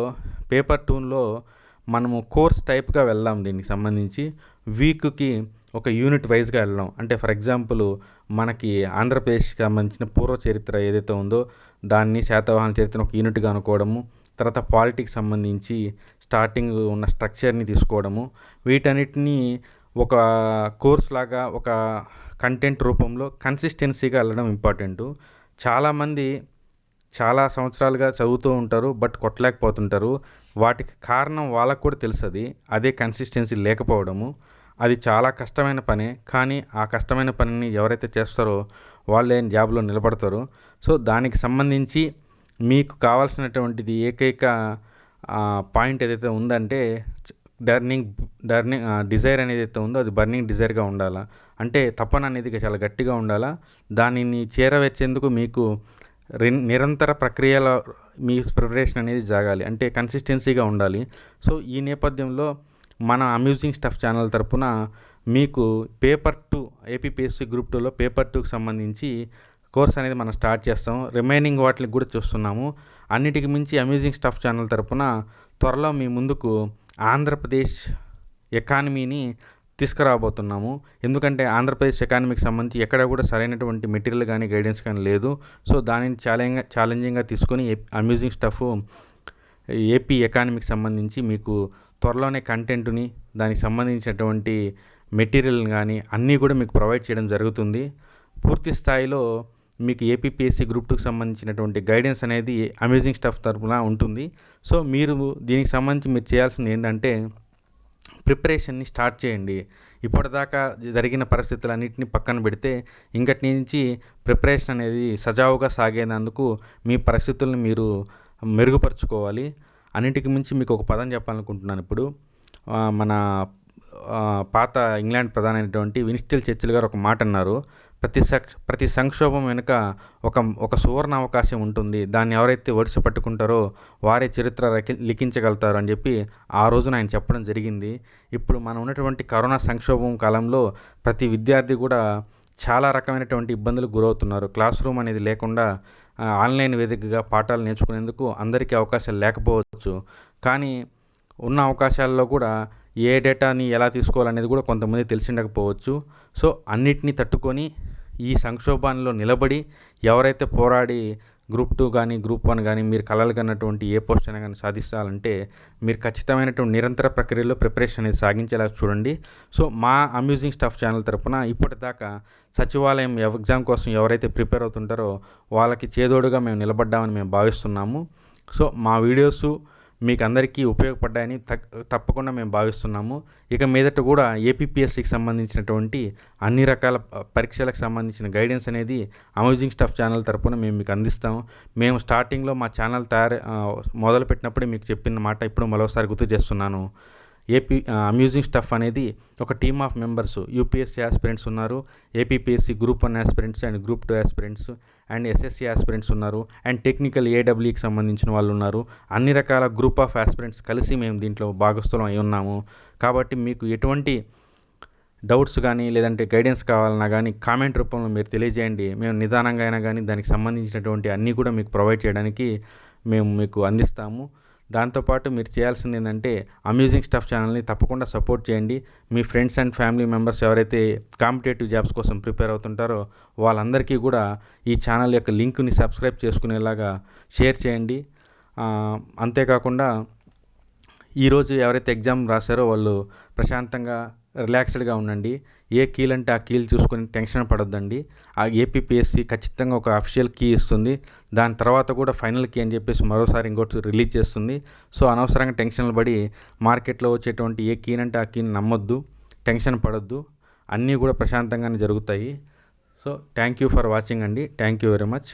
పేపర్ 2లో మనము కోర్స్ టైప్గా వెళ్దాం. దీనికి సంబంధించి వీక్కి ఒక యూనిట్ వైజ్గా వెళ్దాం. అంటే ఫర్ ఎగ్జాంపుల్ మనకి ఆంధ్రప్రదేశ్కి సంబంధించిన పూర్వ చరిత్ర ఏదైతే ఉందో దాన్ని శాతవాహన చరిత్రను ఒక యూనిట్గా అనుకోవడము, తర్వాత పాలిటిక్స్ సంబంధించి స్టార్టింగ్ ఉన్న స్ట్రక్చర్ని తీసుకోవడము, వీటన్నిటిని ఒక కోర్స్ లాగా ఒక కంటెంట్ రూపంలో కన్సిస్టెన్సీగా వెళ్ళడం ఇంపార్టెంటు. చాలామంది చాలా సంవత్సరాలుగా చదువుతూ ఉంటారు, బట్ కొట్టలేకపోతుంటారు. వాటికి కారణం వాళ్ళకు కూడా తెలుస్తుంది, అదే కన్సిస్టెన్సీ లేకపోవడము. అది చాలా కష్టమైన పనే, కానీ ఆ కష్టమైన పనిని ఎవరైతే చేస్తారో వాళ్ళే జాబ్లో నిలబడతారు. సో దానికి సంబంధించి మీకు కావాల్సినటువంటిది ఏకైక పాయింట్ ఏదైతే ఉందంటే బర్నింగ్ డిజైర్ అనేది అయితే ఉందో అది బర్నింగ్ డిజైర్గా ఉండాలా. అంటే తపన అనేది చాలా గట్టిగా ఉండాలా. దానిని చేరవేర్చేందుకు మీకు నిరంతర ప్రక్రియలో మీ ప్రిపరేషన్ అనేది జరగాలి, అంటే కన్సిస్టెన్సీగా ఉండాలి. సో ఈ నేపథ్యంలో మన అమ్యూజింగ్ స్టఫ్ ఛానల్ తరపున మీకు పేపర్ 2 ఏపీపీఎస్సి గ్రూప్ 2లో పేపర్ 2కి సంబంధించి కోర్స్ అనేది మనం స్టార్ట్ చేస్తాం. రిమైనింగ్ వాటికి కూడా చూస్తున్నాము. అన్నిటికి మించి అమ్యూజింగ్ స్టఫ్ ఛానల్ తరపున త్వరలో మీ ముందుకు ఆంధ్రప్రదేశ్ ఎకానమీని తీసుకురాబోతున్నాము. ఎందుకంటే ఆంధ్రప్రదేశ్ ఎకానమీకి సంబంధించి ఎక్కడ కూడా సరైనటువంటి మెటీరియల్ కానీ గైడెన్స్ కానీ లేదు. సో దానిని ఛాలెంజింగ్గా తీసుకొని అమ్యూజింగ్ స్టఫ్ ఏపీ ఎకానమీకి సంబంధించి మీకు త్వరలోనే కంటెంట్ని దానికి సంబంధించినటువంటి మెటీరియల్ కానీ అన్నీ కూడా మీకు ప్రొవైడ్ చేయడం జరుగుతుంది. పూర్తి స్థాయిలో మీకు ఏపీపీఎస్సి గ్రూప్ 2కి సంబంధించినటువంటి గైడెన్స్ అనేది అమ్యూజింగ్ స్టఫ్ తరపున ఉంటుంది. సో మీరు దీనికి సంబంధించి మీరు చేయాల్సింది ఏంటంటే ప్రిపరేషన్ని స్టార్ట్ చేయండి. ఇప్పటిదాకా జరిగిన పరిస్థితులన్నింటినీ పక్కన పెడితే ఇంకటి నుంచి ప్రిపరేషన్ అనేది సజావుగా సాగేందుకు మీ పరిస్థితులను మీరు మెరుగుపరుచుకోవాలి. అన్నింటికి మించి మీకు ఒక పదం చెప్పాలనుకుంటున్నాను. ఇప్పుడు మన పాత ఇంగ్లాండ్ ప్రధానమైనటువంటి విన్స్టన్ చర్చిల్ గారు ఒక మాట అన్నారు, ప్రతి సంక్షోభం వెనుక ఒక సువర్ణ అవకాశం ఉంటుంది, దాన్ని ఎవరైతే ఒడిసి పట్టుకుంటారో వారే చరిత్ర లిఖించగలుగుతారు అని చెప్పి ఆ రోజున ఆయన చెప్పడం జరిగింది. ఇప్పుడు మనం ఉన్నటువంటి కరోనా సంక్షోభం కాలంలో ప్రతి విద్యార్థి కూడా చాలా రకమైనటువంటి ఇబ్బందులకు గురవుతున్నారు. క్లాస్ రూమ్ అనేది లేకుండా ఆన్లైన్ వేదికగా పాఠాలు నేర్చుకునేందుకు అందరికీ అవకాశాలు లేకపోవచ్చు. కానీ ఉన్న అవకాశాల్లో కూడా ఏ డేటాని ఎలా తీసుకోవాలనేది కూడా కొంతమంది తెలిసి ఉండకపోవచ్చు. సో అన్నిటినీ తట్టుకొని ఈ సంక్షోభంలో నిలబడి ఎవరైతే పోరాడి గ్రూప్ 2 కానీ గ్రూప్ 1 కానీ మీరు కలలు కన్నటువంటి ఏ పోస్ట్ అయినా కానీ సాధించాలంటే మీరు ఖచ్చితమైనటువంటి నిరంతర ప్రక్రియలో ప్రిపరేషన్ అనేది సాగించేలా చూడండి. సో మా అమ్యూజింగ్ స్టఫ్ ఛానల్ తరపున ఇప్పటిదాకా సచివాలయం ఎగ్జామ్ కోసం ఎవరైతే ప్రిపేర్ అవుతుంటారో వాళ్ళకి చేదోడుగా మేము నిలబడ్డామని మేము భావిస్తున్నాము. సో మా వీడియోస్ మీకు అందరికీ ఉపయోగపడ్డాయని తప్పకుండా మేము భావిస్తున్నాము. ఇక మీదట కూడా ఏపీపీఎస్సీకి సంబంధించినటువంటి అన్ని రకాల పరీక్షలకు సంబంధించిన గైడెన్స్ అనేది అమేజింగ్ స్టఫ్ ఛానల్ తరపున మేము మీకు అందిస్తాము. మేము స్టార్టింగ్లో మా ఛానల్ మొదలుపెట్టినప్పుడే మీకు చెప్పిన మాట ఇప్పుడు మరోసారి గుర్తు చేస్తున్నాను. అమ్యూజింగ్ స్టఫ్ అనేది ఒక team of members. UPSC aspirants ఉన్నారు, APPSC group 1 aspirants and group 2 aspirants and SSC aspirants ఉన్నారు అండ్ టెక్నికల్ ఏడబ్ల్యూకి సంబంధించిన వాళ్ళు ఉన్నారు. అన్ని రకాల గ్రూప్ ఆఫ్ ఆస్పిరెంట్స్ కలిసి మేము దీంట్లో భాగస్థులం అయి ఉన్నాము. కాబట్టి మీకు ఎటువంటి డౌట్స్ కానీ లేదంటే గైడెన్స్ కావాలన్నా కానీ కామెంట్ రూపంలో మీరు తెలియజేయండి. మేము నిదానంగా అయినా కానీ దానికి సంబంధించినటువంటి అన్నీ కూడా మీకు ప్రొవైడ్ చేయడానికి మేము మీకు అందిస్తాము. దాంతోపాటు మీరు చేయాల్సింది ఏంటంటే అమ్యూజింగ్ స్టఫ్ ఛానల్ని తప్పకుండా సపోర్ట్ చేయండి. మీ ఫ్రెండ్స్ అండ్ ఫ్యామిలీ మెంబర్స్ ఎవరైతే కాంపిటేటివ్ జాబ్స్ కోసం ప్రిపేర్ అవుతుంటారో వాళ్ళందరికీ కూడా ఈ ఛానల్ యొక్క లింక్ని సబ్స్క్రైబ్ చేసుకునేలాగా షేర్ చేయండి. అంతేకాకుండా ఈరోజు ఎవరైతే ఎగ్జామ్ రాశారో వాళ్ళు ప్రశాంతంగా రిలాక్స్డ్గా ఉండండి. ఏ కీలు అంటే ఆ కీలు చూసుకొని టెన్షన్ పడొద్దండి. ఆ ఏపీపీఎస్సీ ఖచ్చితంగా ఒక అఫీషియల్ కీ ఇస్తుంది. దాని తర్వాత కూడా ఫైనల్ కీ అని చెప్పేసి మరోసారి ఇంకోటి రిలీజ్ చేస్తుంది. సో అనవసరంగా టెన్షన్లు పడి మార్కెట్లో వచ్చేటువంటి ఏ కీని అంటే ఆ కీని నమ్మొద్దు, టెన్షన్ పడొద్దు. అన్నీ కూడా ప్రశాంతంగానే జరుగుతాయి. So thank you for watching అండి. Thank you very much.